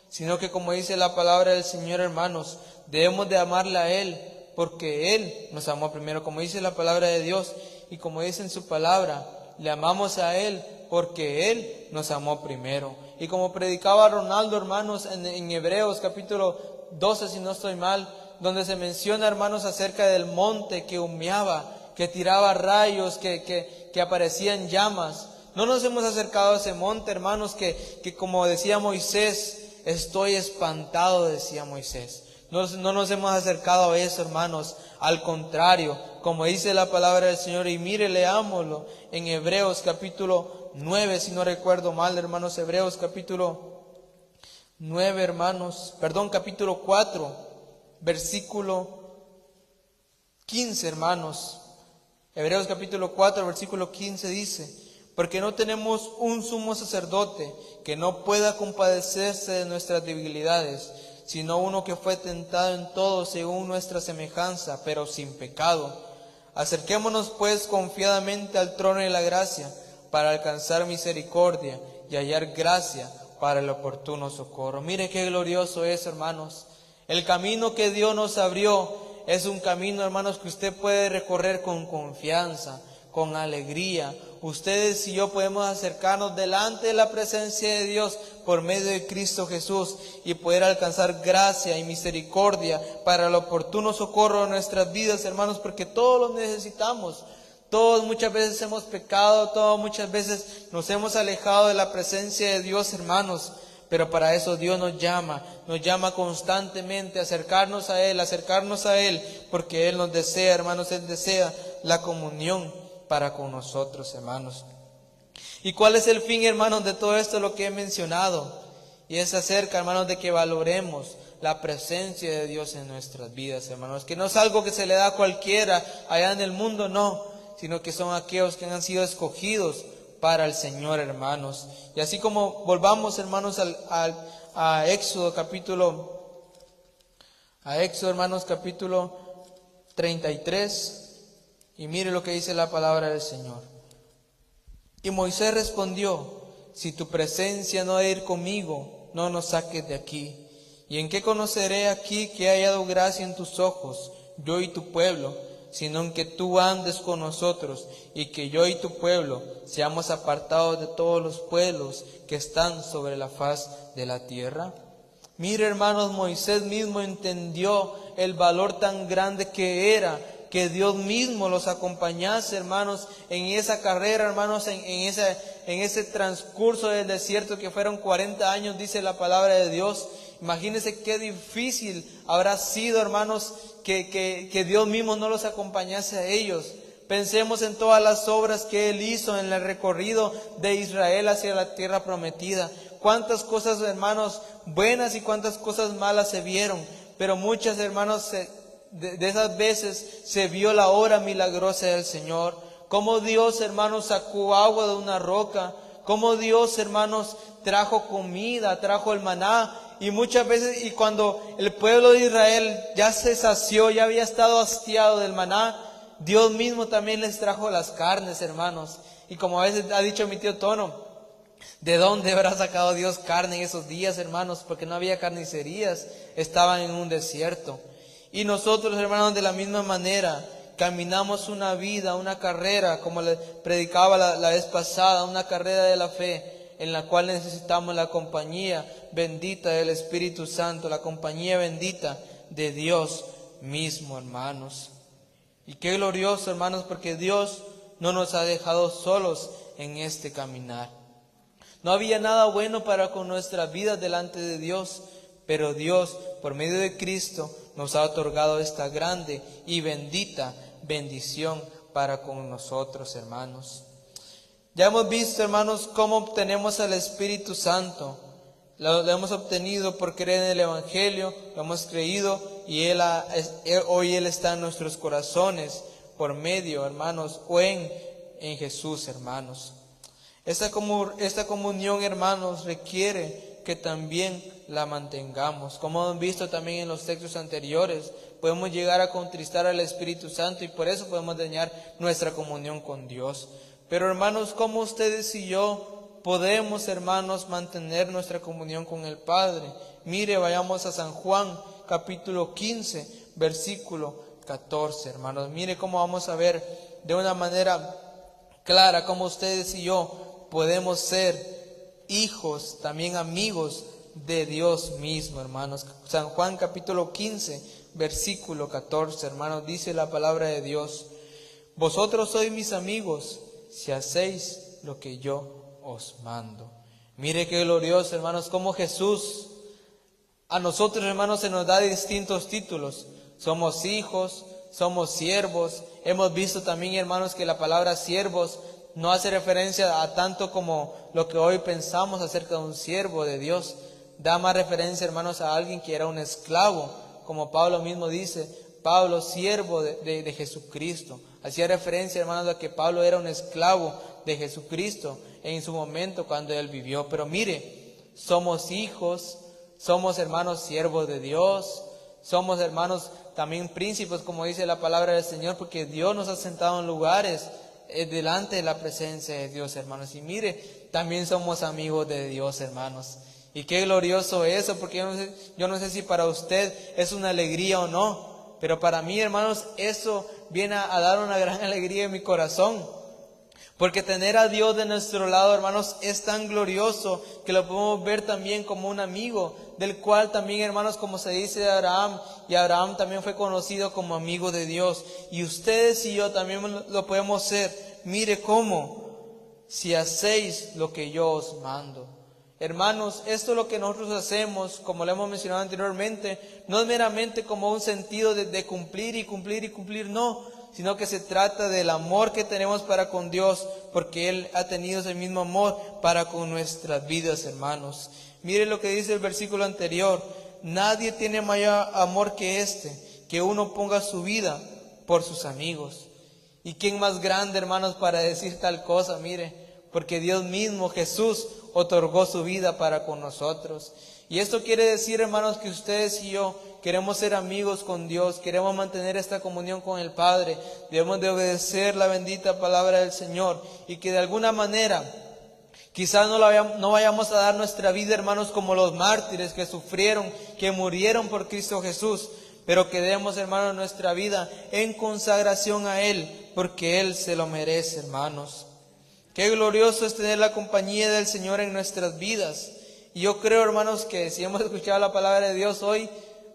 Speaker 1: sino que, como dice la palabra del Señor, hermanos, debemos de amarle a Él porque Él nos amó primero, como dice la palabra de Dios, y como dice en su palabra, le amamos a Él porque Él nos amó primero. Y como predicaba Ronaldo, hermanos, en Hebreos capítulo 12, si no estoy mal, donde se menciona, hermanos, acerca del monte que humeaba, que tiraba rayos, que aparecían llamas. No nos hemos acercado a ese monte, hermanos, que como decía Moisés, estoy espantado, decía Moisés. No nos hemos acercado a eso, hermanos. Al contrario, como dice la palabra del Señor, y mire, leámoslo en Hebreos capítulo 9, si no recuerdo mal, hermanos, Hebreos capítulo 9, capítulo 4, versículo 15, hermanos. Hebreos capítulo 4, versículo 15 dice: porque no tenemos un sumo sacerdote que no pueda compadecerse de nuestras debilidades, sino uno que fue tentado en todo según nuestra semejanza, pero sin pecado. Acerquémonos pues confiadamente al trono de la gracia, para alcanzar misericordia y hallar gracia para el oportuno socorro. Mire qué glorioso es, hermanos. El camino que Dios nos abrió es un camino, hermanos, que usted puede recorrer con confianza, con alegría. Ustedes y yo podemos acercarnos delante de la presencia de Dios por medio de Cristo Jesús y poder alcanzar gracia y misericordia para el oportuno socorro de nuestras vidas, hermanos, porque todos lo necesitamos. Todos muchas veces hemos pecado, todos muchas veces nos hemos alejado de la presencia de Dios, hermanos. Pero para eso Dios nos llama constantemente a acercarnos a Él, porque Él nos desea, hermanos, Él desea la comunión para con nosotros, hermanos. ¿Y cuál es el fin, hermanos, de todo esto, lo que he mencionado? Y es acerca, hermanos, de que valoremos la presencia de Dios en nuestras vidas, hermanos. Que no es algo que se le da a cualquiera allá en el mundo, no, sino que son aquellos que han sido escogidos para el Señor, hermanos. Y así como volvamos, hermanos, a Éxodo, hermanos, capítulo 33, y mire lo que dice la palabra del Señor. Y Moisés respondió: si tu presencia no ha de ir conmigo, no nos saques de aquí. ¿Y en qué conoceré aquí que he hallado gracia en tus ojos, yo y tu pueblo, sino en que tú andes con nosotros, y que yo y tu pueblo seamos apartados de todos los pueblos que están sobre la faz de la tierra? Mire, hermanos, Moisés mismo entendió el valor tan grande que era que Dios mismo los acompañase, hermanos, en esa carrera, hermanos, en ese transcurso del desierto que fueron 40 años, dice la palabra de Dios. Imagínense qué difícil habrá sido, hermanos, que Dios mismo no los acompañase a ellos. Pensemos en todas las obras que Él hizo en el recorrido de Israel hacia la tierra prometida. Cuántas cosas, hermanos, buenas y cuántas cosas malas se vieron. Pero muchas, hermanos, de esas veces se vio la obra milagrosa del Señor. Cómo Dios, hermanos, sacó agua de una roca. Cómo Dios, hermanos, trajo comida, trajo el maná. Y muchas veces, y cuando el pueblo de Israel ya se sació, ya había estado hastiado del maná, Dios mismo también les trajo las carnes, hermanos. Y como a veces ha dicho mi tío Tono, ¿de dónde habrá sacado Dios carne en esos días, hermanos? Porque no había carnicerías, estaban en un desierto. Y nosotros, hermanos, de la misma manera, caminamos una vida, una carrera, como le predicaba la vez pasada, una carrera de la fe, en la cual necesitamos la compañía bendita del Espíritu Santo, la compañía bendita de Dios mismo, hermanos. Y qué glorioso, hermanos, porque Dios no nos ha dejado solos en este caminar. No había nada bueno para con nuestras vidas delante de Dios, pero Dios, por medio de Cristo, nos ha otorgado esta grande y bendita bendición para con nosotros, hermanos. Ya hemos visto, hermanos, cómo obtenemos al Espíritu Santo. Lo hemos obtenido por creer en el Evangelio, lo hemos creído y hoy Él está en nuestros corazones por medio, hermanos, o en Jesús, hermanos. Esta comunión, hermanos, requiere que también la mantengamos. Como hemos visto también en los textos anteriores, podemos llegar a contristar al Espíritu Santo y por eso podemos dañar nuestra comunión con Dios. Pero, hermanos, ¿cómo ustedes y yo podemos, hermanos, mantener nuestra comunión con el Padre? Mire, vayamos a San Juan, capítulo 15, versículo 14, hermanos. Mire cómo vamos a ver de una manera clara cómo ustedes y yo podemos ser hijos, también amigos de Dios mismo, hermanos. San Juan, capítulo 15, versículo 14, hermanos, dice la palabra de Dios: vosotros sois mis amigos si hacéis lo que yo os mando. Mire qué glorioso, hermanos, como Jesús a nosotros, hermanos, se nos da distintos títulos. Somos hijos, somos siervos. Hemos visto también, hermanos, que la palabra siervos no hace referencia a tanto como lo que hoy pensamos acerca de un siervo de Dios. Da más referencia, hermanos, a alguien que era un esclavo, como Pablo mismo dice, Pablo, siervo de Jesucristo. Hacía referencia, hermanos, a que Pablo era un esclavo de Jesucristo en su momento cuando él vivió. Pero mire, somos hijos, somos, hermanos, siervos de Dios, somos, hermanos, también príncipes, como dice la palabra del Señor, porque Dios nos ha sentado en lugares delante de la presencia de Dios, hermanos. Y mire, también somos amigos de Dios, hermanos. Y qué glorioso eso, porque yo no sé si para usted es una alegría o no, pero para mí, hermanos, eso viene a dar una gran alegría en mi corazón. Porque tener a Dios de nuestro lado, hermanos, es tan glorioso que lo podemos ver también como un amigo, del cual también, hermanos, como se dice de Abraham, y Abraham también fue conocido como amigo de Dios. Y ustedes y yo también lo podemos ser. Mire cómo, si hacéis lo que yo os mando. Hermanos, esto es lo que nosotros hacemos, como lo hemos mencionado anteriormente, no es meramente como un sentido de cumplir y cumplir y cumplir, no, sino que se trata del amor que tenemos para con Dios, porque Él ha tenido ese mismo amor para con nuestras vidas, hermanos. Mire lo que dice el versículo anterior: nadie tiene mayor amor que este, que uno ponga su vida por sus amigos. ¿Y quién más grande, hermanos, para decir tal cosa? Mire, porque Dios mismo, Jesús, otorgó su vida para con nosotros. Y esto quiere decir, hermanos, que ustedes y yo queremos ser amigos con Dios, queremos mantener esta comunión con el Padre, debemos de obedecer la bendita palabra del Señor, y que de alguna manera quizás no vayamos a dar nuestra vida, hermanos, como los mártires que sufrieron, que murieron por Cristo Jesús, pero que demos, hermanos, nuestra vida en consagración a Él, porque Él se lo merece, hermanos. Qué glorioso es tener la compañía del Señor en nuestras vidas. Y yo creo, hermanos, que si hemos escuchado la palabra de Dios hoy,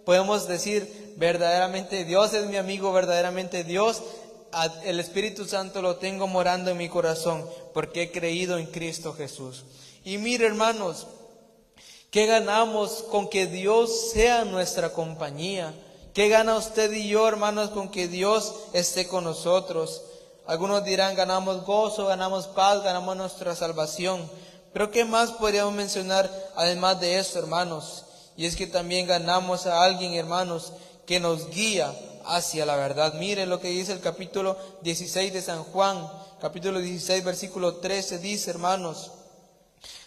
Speaker 1: podemos decir, verdaderamente Dios es mi amigo, verdaderamente Dios, el Espíritu Santo lo tengo morando en mi corazón, porque he creído en Cristo Jesús. Y mire, hermanos, ¿qué ganamos con que Dios sea nuestra compañía? ¿Qué gana usted y yo, hermanos, con que Dios esté con nosotros? Algunos dirán, ganamos gozo, ganamos paz, ganamos nuestra salvación. Pero ¿qué más podríamos mencionar además de esto, hermanos? Y es que también ganamos a alguien, hermanos, que nos guía hacia la verdad. Mire lo que dice el capítulo 16 de San Juan, capítulo 16, versículo 13, dice, hermanos: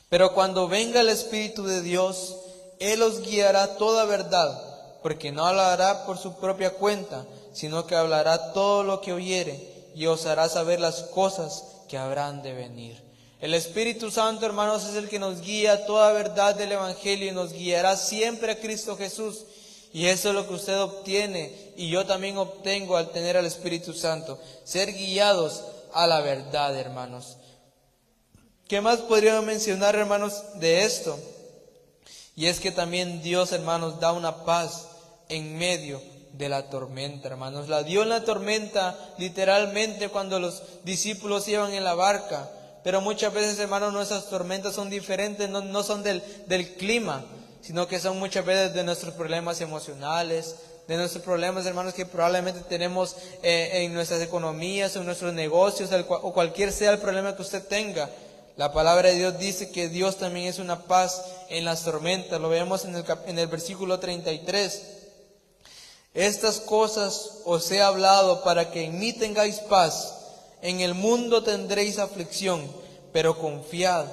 Speaker 1: pero cuando venga el Espíritu de Dios, Él os guiará toda verdad, porque no hablará por su propia cuenta, sino que hablará todo lo que oyere, y os hará saber las cosas que habrán de venir. El Espíritu Santo, hermanos, es el que nos guía a toda verdad del Evangelio y nos guiará siempre a Cristo Jesús. Y eso es lo que usted obtiene y yo también obtengo al tener al Espíritu Santo, ser guiados a la verdad, hermanos. ¿Qué más podríamos mencionar, hermanos, de esto? Y es que también Dios, hermanos, da una paz en medio de la tormenta, hermanos. La dio en la tormenta, literalmente, cuando los discípulos iban en la barca. Pero muchas veces, hermanos, nuestras tormentas son diferentes, no son del clima, sino que son muchas veces de nuestros problemas emocionales, de nuestros problemas, hermanos, que probablemente tenemos en nuestras economías, en nuestros negocios, o cualquier sea el problema que usted tenga. La palabra de Dios dice que Dios también es una paz en las tormentas. Lo vemos en el versículo 33. Estas cosas os he hablado para que en mí tengáis paz. En el mundo tendréis aflicción, pero confiad,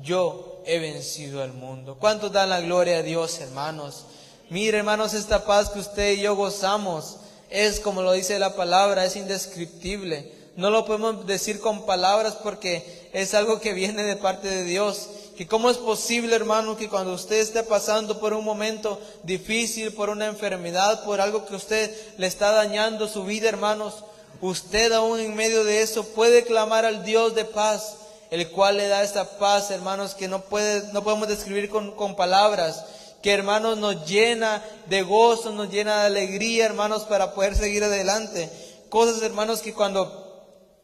Speaker 1: yo he vencido al mundo. ¿Cuántos dan la gloria a Dios, hermanos? Mire, hermanos, esta paz que usted y yo gozamos es, como lo dice la palabra, es indescriptible. No lo podemos decir con palabras porque es algo que viene de parte de Dios. Que cómo es posible, hermano, que cuando usted esté pasando por un momento difícil, por una enfermedad, por algo que usted le está dañando su vida, hermanos, usted aún en medio de eso puede clamar al Dios de paz, el cual le da esta paz, hermanos, que no podemos describir con palabras, que, hermanos, nos llena de gozo, nos llena de alegría, hermanos, para poder seguir adelante. Cosas, hermanos, que cuando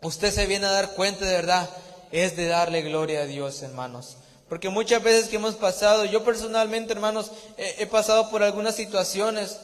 Speaker 1: usted se viene a dar cuenta, de verdad, es de darle gloria a Dios, hermanos. Porque muchas veces que hemos pasado, yo personalmente, hermanos, he pasado por algunas situaciones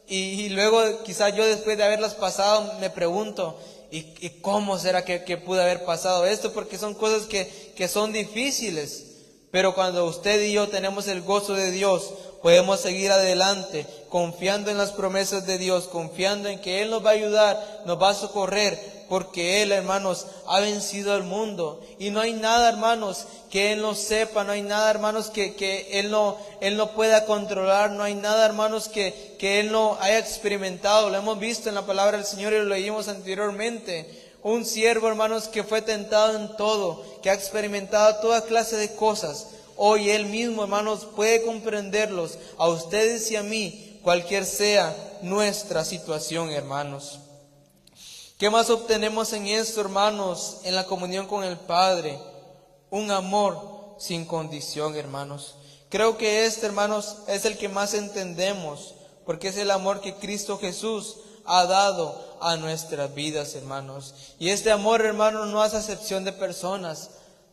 Speaker 1: y luego quizás yo después de haberlas pasado me pregunto, ¿y cómo será que pude haber pasado esto? Porque son cosas que son difíciles. Pero cuando usted y yo tenemos el gozo de Dios, podemos seguir adelante, confiando en las promesas de Dios, confiando en que Él nos va a ayudar, nos va a socorrer, porque Él, hermanos, ha vencido al mundo. Y no hay nada, hermanos, que Él no sepa, no hay nada, hermanos, que Él no pueda controlar, no hay nada, hermanos, que Él no haya experimentado. Lo hemos visto en la palabra del Señor y lo leímos anteriormente. Un siervo, hermanos, que fue tentado en todo, que ha experimentado toda clase de cosas. Hoy Él mismo, hermanos, puede comprenderlos, a ustedes y a mí, cualquier sea nuestra situación, hermanos. ¿Qué más obtenemos en esto, hermanos? En la comunión con el Padre. Un amor sin condición, hermanos. Creo que hermanos, es el que más entendemos, porque es el amor que Cristo Jesús ha dado a nuestras vidas, hermanos. Y este amor, hermanos, no hace acepción de personas.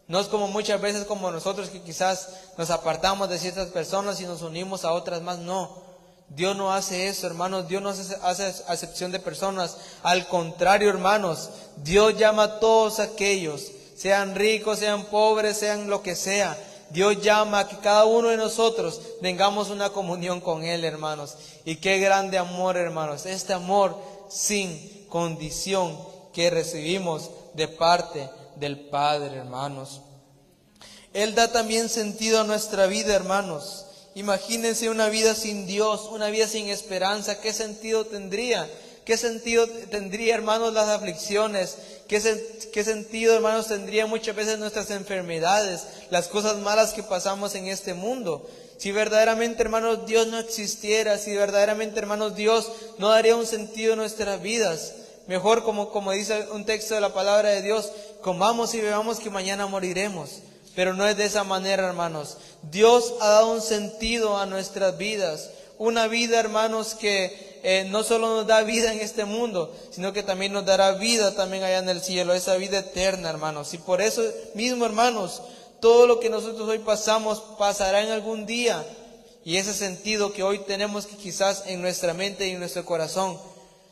Speaker 1: No es como muchas veces como nosotros, que quizás nos apartamos de ciertas personas y nos unimos a otras más. No, Dios no hace eso, hermanos. Dios no hace acepción de personas. Al contrario, hermanos, Dios llama a todos aquellos, sean ricos, sean pobres, sean lo que sea. Dios llama a que cada uno de nosotros tengamos una comunión con Él, hermanos. Y qué grande amor, hermanos. Este amor sin condición que recibimos de parte del Padre, hermanos. Él da también sentido a nuestra vida, hermanos. Imagínense una vida sin Dios, una vida sin esperanza. ¿Qué sentido tendría? ¿Qué sentido tendría, hermanos, las aflicciones? ¿Qué sentido, hermanos, tendría muchas veces nuestras enfermedades, las cosas malas que pasamos en este mundo? Si verdaderamente, hermanos, Dios no existiera, si verdaderamente, hermanos, Dios no daría un sentido a nuestras vidas. Mejor, como dice un texto de la palabra de Dios, comamos y bebamos que mañana moriremos. pero no es de esa manera, hermanos. Dios ha dado un sentido a nuestras vidas. Una vida, hermanos, que no solo nos da vida en este mundo, sino que también nos dará vida también allá en el cielo, esa vida eterna, hermanos. Y por eso mismo, hermanos, todo lo que nosotros hoy pasamos pasará en algún día. Y ese sentido que hoy tenemos que quizás en nuestra mente y en nuestro corazón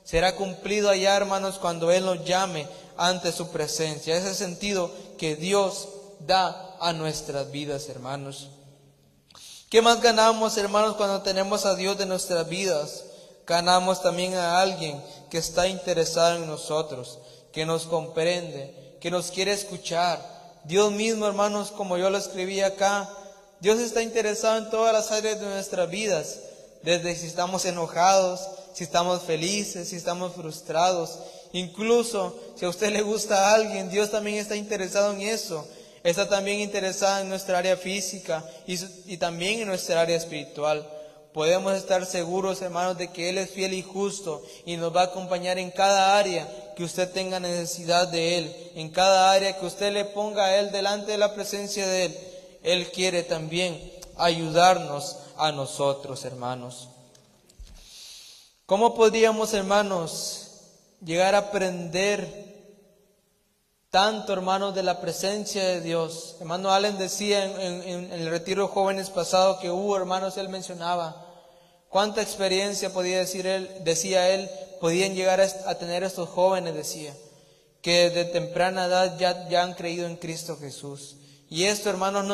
Speaker 1: será cumplido allá, hermanos, cuando Él nos llame ante su presencia. Ese sentido que Dios da a nuestras vidas, hermanos. ¿Qué más ganamos, hermanos, cuando tenemos a Dios de nuestras vidas? Ganamos también a alguien que está interesado en nosotros, que nos comprende, que nos quiere escuchar. Dios mismo, hermanos, como yo lo escribí acá, Dios está interesado en todas las áreas de nuestras vidas, desde si estamos enojados, si estamos felices, si estamos frustrados. Incluso si a usted le gusta a alguien, Dios también está interesado en eso. Está también interesado en nuestra área física y también en nuestra área espiritual. Podemos estar seguros, hermanos, de que Él es fiel y justo y nos va a acompañar en cada área que usted tenga necesidad de Él, en cada área que usted le ponga a Él delante de la presencia de Él. Él quiere también ayudarnos a nosotros, hermanos. ¿Cómo podríamos, hermanos, llegar a aprender tanto, hermanos, de la presencia de Dios? Hermano Allen decía en el retiro de jóvenes pasado que hubo, hermanos, él mencionaba cuánta experiencia decía él, podían llegar a tener estos jóvenes, decía, que de temprana edad ya han creído en Cristo Jesús. Y esto, hermanos,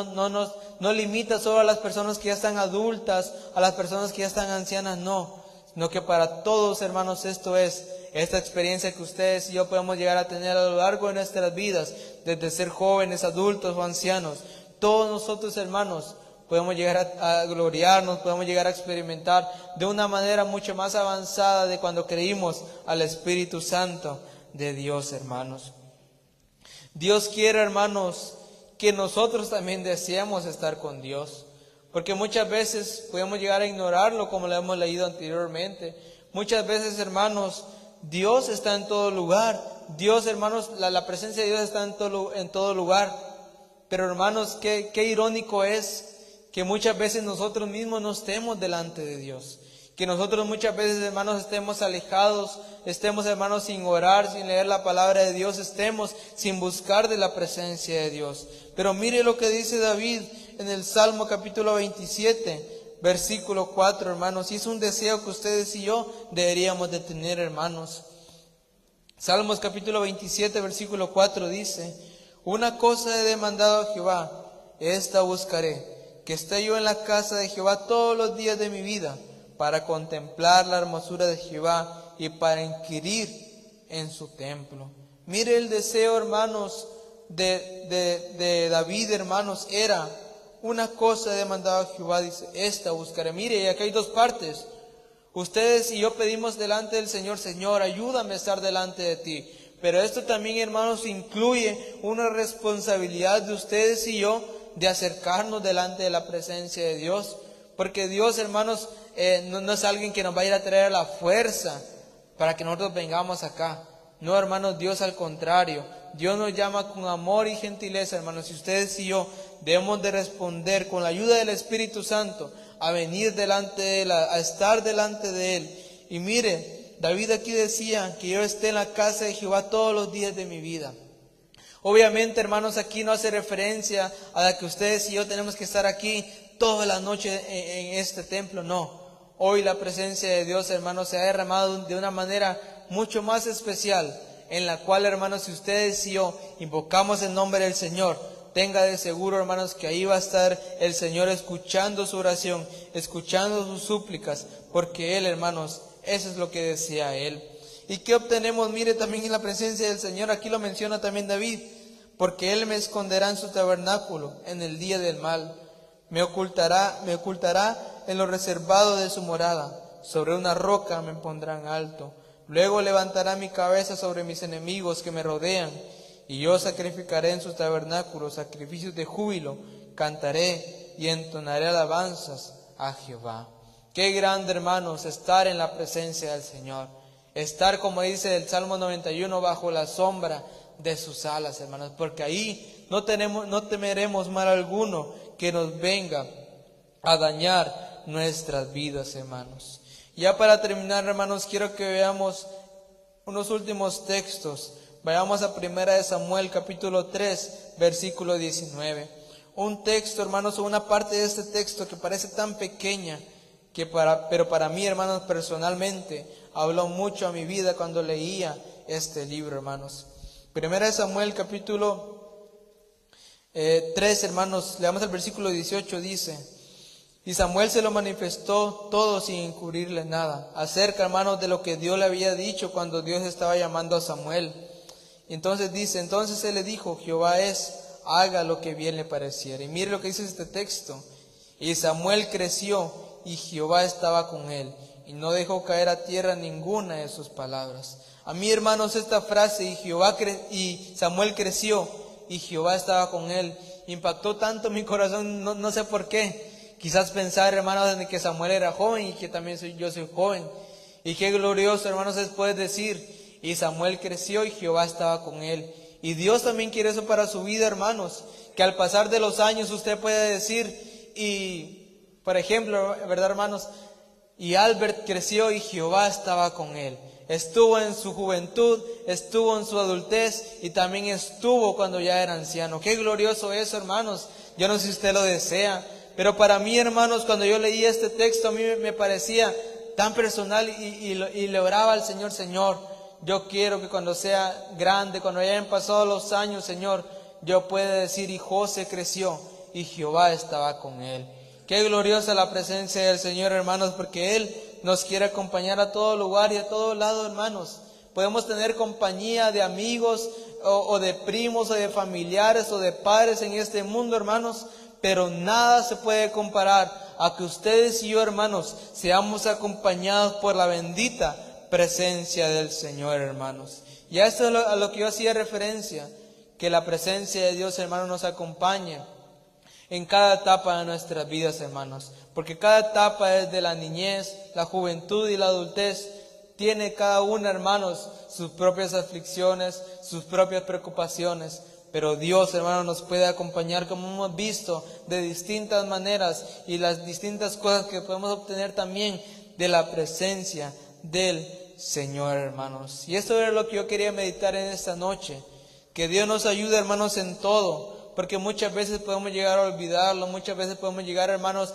Speaker 1: no limita solo a las personas que ya están adultas, a las personas que ya están ancianas, no, sino que para todos, hermanos, esto es esta experiencia que ustedes y yo podemos llegar a tener a lo largo de nuestras vidas, desde ser jóvenes, adultos o ancianos. Todos nosotros, hermanos, podemos llegar a gloriarnos, podemos llegar a experimentar de una manera mucho más avanzada de cuando creímos al Espíritu Santo de Dios, hermanos. Dios quiere, hermanos, que nosotros también deseemos estar con Dios, porque muchas veces podemos llegar a ignorarlo, como lo hemos leído anteriormente. Muchas veces, hermanos, Dios está en todo lugar. Dios, hermanos, la presencia de Dios está en todo lugar. Pero, hermanos, qué irónico es que muchas veces nosotros mismos no estemos delante de Dios. Que nosotros muchas veces, hermanos, estemos alejados, estemos, hermanos, sin orar, sin leer la palabra de Dios, estemos sin buscar de la presencia de Dios. Pero mire lo que dice David en el Salmo capítulo 27, versículo 4, hermanos. Y es un deseo que ustedes y yo deberíamos de tener, hermanos. Salmos capítulo 27, versículo 4 dice: una cosa he demandado a Jehová, esta buscaré, que esté yo en la casa de Jehová todos los días de mi vida, para contemplar la hermosura de Jehová y para inquirir en su templo. Mire el deseo, hermanos, de David, hermanos, era una cosa he demandado a Jehová, dice, esta buscaré. Mire, y aquí hay dos partes. Ustedes y yo pedimos delante del Señor: Señor, ayúdame a estar delante de ti. Pero esto también, hermanos, incluye una responsabilidad de ustedes y yo de acercarnos delante de la presencia de Dios. Porque Dios, hermanos, no es alguien que nos va a ir a traer a la fuerza para que nosotros vengamos acá. No, hermanos, Dios al contrario. Dios nos llama con amor y gentileza, hermanos. Y ustedes y yo debemos de responder con la ayuda del Espíritu Santo a venir delante de Él, a estar delante de Él. Y mire, David aquí decía que yo esté en la casa de Jehová todos los días de mi vida. Obviamente, hermanos, aquí no hace referencia a la que ustedes y yo tenemos que estar aquí toda la noche en este templo, no. Hoy la presencia de Dios, hermanos, se ha derramado de una manera mucho más especial, en la cual, hermanos, si ustedes y yo invocamos el nombre del Señor, tenga de seguro, hermanos, que ahí va a estar el Señor escuchando su oración, escuchando sus súplicas, porque Él, hermanos, eso es lo que desea Él. ¿Y qué obtenemos? Mire, también en la presencia del Señor, aquí lo menciona también David, porque Él me esconderá en su tabernáculo en el día del mal. Me ocultará en lo reservado de su morada. Sobre una roca me pondrán alto. Luego levantará mi cabeza sobre mis enemigos que me rodean. Y yo sacrificaré en sus tabernáculos sacrificios de júbilo. Cantaré y entonaré alabanzas a Jehová. Qué grande, hermanos, estar en la presencia del Señor. Estar, como dice el Salmo 91, bajo la sombra de sus alas, hermanos. Porque ahí no temeremos mal alguno que nos venga a dañar nuestras vidas, hermanos. Ya para terminar, hermanos, quiero que veamos unos últimos textos. Vayamos a 1 Samuel capítulo 3, versículo 19. Un texto, hermanos, o una parte de este texto que parece tan pequeña, pero para mí, hermanos, personalmente, habló mucho a mi vida cuando leía este libro, hermanos. 1 Samuel capítulo 3, hermanos, leamos el versículo 18, dice: y Samuel se lo manifestó todo sin encubrirle nada, acerca, hermanos, de lo que Dios le había dicho cuando Dios estaba llamando a Samuel. Y entonces dice, entonces él le dijo, Jehová es, haga lo que bien le pareciera. Y mire lo que dice este texto: y Samuel creció, y Jehová estaba con él, y no dejó caer a tierra ninguna de sus palabras. A mí, hermanos, esta frase, y Samuel creció, y Jehová estaba con él, impactó tanto mi corazón, no sé por qué. Quizás pensar, hermanos, en que Samuel era joven y que también yo soy joven. Y qué glorioso, hermanos, es poder decir, y Samuel creció y Jehová estaba con él. Y Dios también quiere eso para su vida, hermanos, que al pasar de los años usted puede decir, y por ejemplo, ¿verdad, hermanos? Y Albert creció y Jehová estaba con él. Estuvo en su juventud, estuvo en su adultez y también estuvo cuando ya era anciano. Qué glorioso eso, hermanos. Yo no sé si usted lo desea, pero para mí, hermanos, cuando yo leía este texto, a mí me parecía tan personal y le oraba al Señor, Señor, yo quiero que cuando sea grande, cuando hayan pasado los años, Señor, yo pueda decir, y José creció y Jehová estaba con él. Qué gloriosa la presencia del Señor, hermanos, porque Él nos quiere acompañar a todo lugar y a todo lado, hermanos. Podemos tener compañía de amigos o de primos o de familiares o de padres en este mundo, hermanos, pero nada se puede comparar a que ustedes y yo, hermanos, seamos acompañados por la bendita presencia del Señor, hermanos. Y a esto es a lo que yo hacía referencia, que la presencia de Dios, hermanos, nos acompañe en cada etapa de nuestras vidas, hermanos, porque cada etapa, desde la niñez, la juventud y la adultez, tiene cada una, hermanos, sus propias aflicciones, sus propias preocupaciones, pero Dios, hermanos, nos puede acompañar, como hemos visto, de distintas maneras, y las distintas cosas que podemos obtener también de la presencia del Señor, hermanos. Y esto era lo que yo quería meditar en esta noche, que Dios nos ayude, hermanos, en todo, porque muchas veces podemos llegar a olvidarlo, muchas veces podemos llegar, hermanos,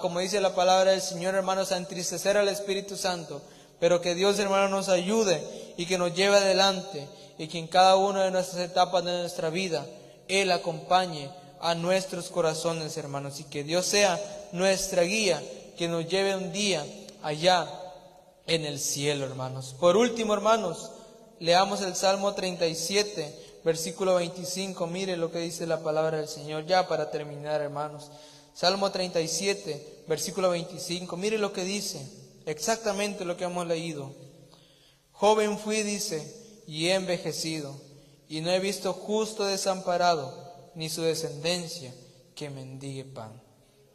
Speaker 1: como dice la palabra del Señor, hermanos, a entristecer al Espíritu Santo, pero que Dios, hermanos, nos ayude y que nos lleve adelante, y que en cada una de nuestras etapas de nuestra vida Él acompañe a nuestros corazones, hermanos, y que Dios sea nuestra guía, que nos lleve un día allá en el cielo, hermanos. Por último, hermanos, leamos el Salmo 37, versículo 25. Mire lo que dice la palabra del Señor, ya para terminar, hermanos. Salmo 37, versículo 25. Mire lo que dice, exactamente lo que hemos leído. Joven fui, dice, y he envejecido, y no he visto justo desamparado, ni su descendencia que mendigue pan.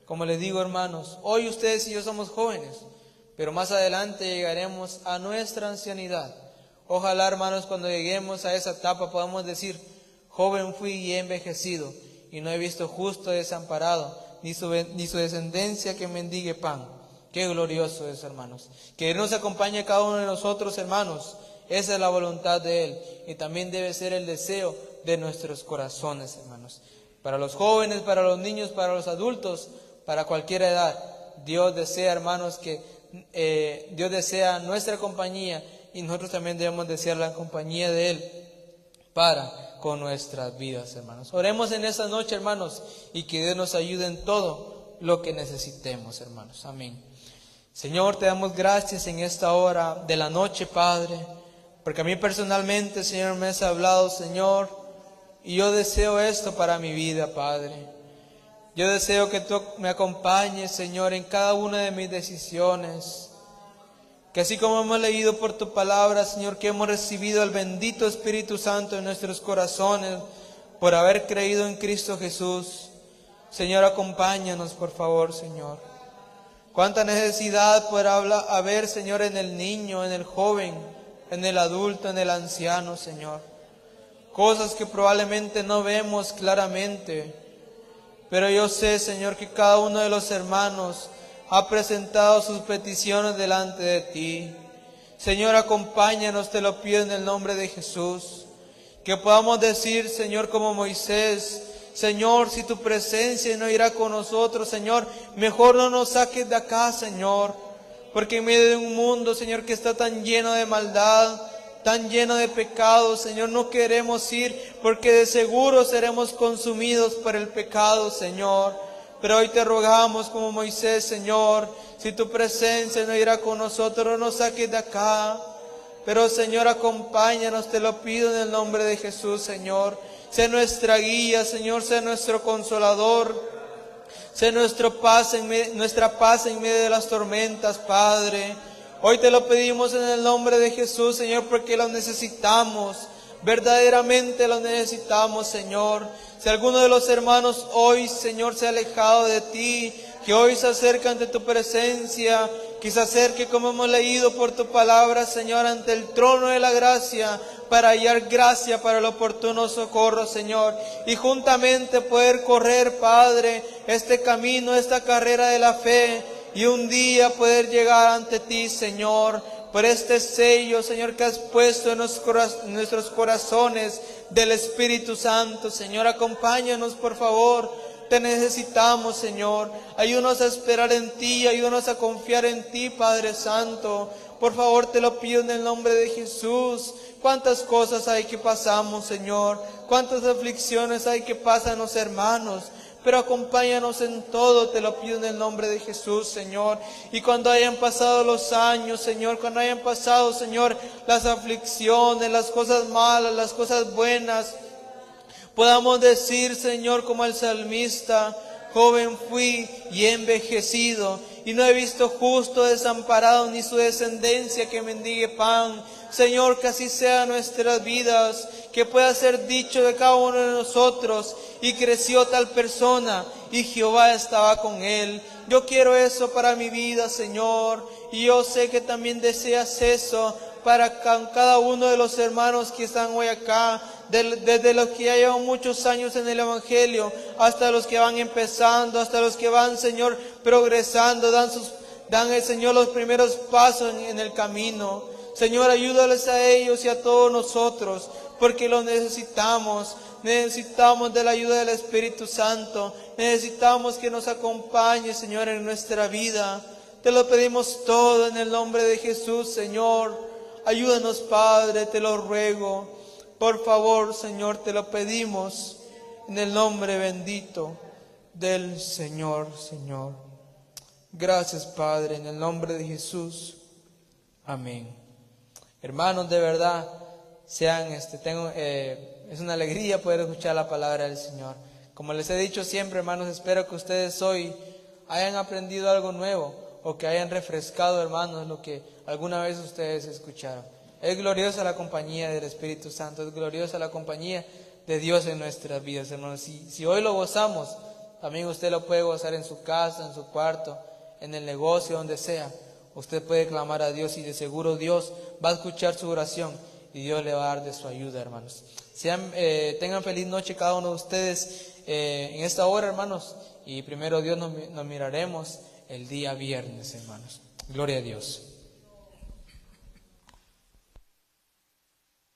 Speaker 1: Como les digo, hermanos, hoy ustedes y yo somos jóvenes, pero más adelante llegaremos a nuestra ancianidad. Ojalá, hermanos, cuando lleguemos a esa etapa podamos decir, joven fui y he envejecido, y no he visto justo desamparado, ni su descendencia que mendigue pan. Qué glorioso es, hermanos. Que Él nos acompañe a cada uno de nosotros, hermanos. Esa es la voluntad de Él, y también debe ser el deseo de nuestros corazones, hermanos. Para los jóvenes, para los niños, para los adultos, para cualquier edad, Dios desea, hermanos, Dios desea nuestra compañía, y nosotros también debemos desear la compañía de Él para con nuestras vidas, hermanos. Oremos en esta noche, hermanos, y que Dios nos ayude en todo lo que necesitemos, hermanos. Amén. Señor, te damos gracias en esta hora de la noche, Padre, porque a mí personalmente, Señor, me has hablado, Señor, y yo deseo esto para mi vida, Padre. Yo deseo que tú me acompañes, Señor, en cada una de mis decisiones. Que así como hemos leído por tu palabra, Señor, que hemos recibido el bendito Espíritu Santo en nuestros corazones por haber creído en Cristo Jesús. Señor, acompáñanos, por favor, Señor. Cuánta necesidad podrá haber, Señor, en el niño, en el joven, en el adulto, en el anciano, Señor. cosas que probablemente no vemos claramente. Pero yo sé, Señor, que cada uno de los hermanos ha presentado sus peticiones delante de ti. Señor, acompáñanos, te lo pido en el nombre de Jesús. Que podamos decir, Señor, como Moisés: Señor, si tu presencia no irá con nosotros, Señor, mejor no nos saques de acá, Señor. Porque en medio de un mundo, Señor, que está tan lleno de maldad, tan lleno de pecado, Señor, no queremos ir, porque de seguro seremos consumidos por el pecado, Señor. Pero hoy te rogamos como Moisés, Señor, si tu presencia no irá con nosotros, no nos saques de acá. Pero, Señor, acompáñanos, te lo pido en el nombre de Jesús, Señor. Sé nuestra guía, Señor, sé nuestro consolador. Sé nuestra paz en medio de las tormentas, Padre. Hoy te lo pedimos en el nombre de Jesús, Señor, porque lo necesitamos. Verdaderamente lo necesitamos, Señor. Si alguno de los hermanos hoy, Señor, se ha alejado de ti, que hoy se acerca ante tu presencia, que se acerque, como hemos leído por tu palabra, Señor, ante el trono de la gracia, para hallar gracia para el oportuno socorro, Señor, y juntamente poder correr, Padre, este camino, esta carrera de la fe, y un día poder llegar ante ti, Señor, por este sello, Señor, que has puesto en nuestros corazones del Espíritu Santo. Señor, acompáñanos, por favor. Te necesitamos, Señor. Ayúdanos a esperar en ti, ayúdanos a confiar en ti, Padre Santo. Por favor, te lo pido en el nombre de Jesús. Cuántas cosas hay que pasamos, Señor. Cuántas aflicciones hay que pasan los hermanos. Pero acompáñanos en todo, te lo pido en el nombre de Jesús, Señor. Y cuando hayan pasado los años, Señor, cuando hayan pasado, Señor, las aflicciones, las cosas malas, las cosas buenas, podamos decir, Señor, como el salmista: joven fui y he envejecido, y no he visto justo desamparado, ni su descendencia que mendigue pan. Señor, que así sea nuestras vidas, que pueda ser dicho de cada uno de nosotros: y creció tal persona, y Jehová estaba con él. Yo quiero eso para mi vida, Señor, y yo sé que también deseas eso para cada uno de los hermanos que están hoy acá, desde los que ya llevan muchos años en el Evangelio, hasta los que van empezando, hasta los que van, Señor, progresando, dan, Señor, los primeros pasos en el camino. Señor, ayúdales a ellos y a todos nosotros, porque los necesitamos. Necesitamos de la ayuda del Espíritu Santo. Necesitamos que nos acompañe, Señor, en nuestra vida. Te lo pedimos todo en el nombre de Jesús, Señor. Ayúdanos, Padre, te lo ruego. Por favor, Señor, te lo pedimos en el nombre bendito del Señor, Señor. Gracias, Padre, en el nombre de Jesús. Amén. Hermanos, de verdad, es una alegría poder escuchar la palabra del Señor. Como les he dicho siempre, hermanos, espero que ustedes hoy hayan aprendido algo nuevo, o que hayan refrescado, hermanos, lo que alguna vez ustedes escucharon. Es gloriosa la compañía del Espíritu Santo, es gloriosa la compañía de Dios en nuestras vidas, hermanos. Si hoy lo gozamos, también usted lo puede gozar en su casa, en su cuarto, en el negocio, donde sea. Usted puede clamar a Dios y de seguro Dios va a escuchar su oración y Dios le va a dar de su ayuda, hermanos. Tengan feliz noche cada uno de ustedes en esta hora, hermanos, y primero Dios nos miraremos el día viernes, hermanos. Gloria a Dios.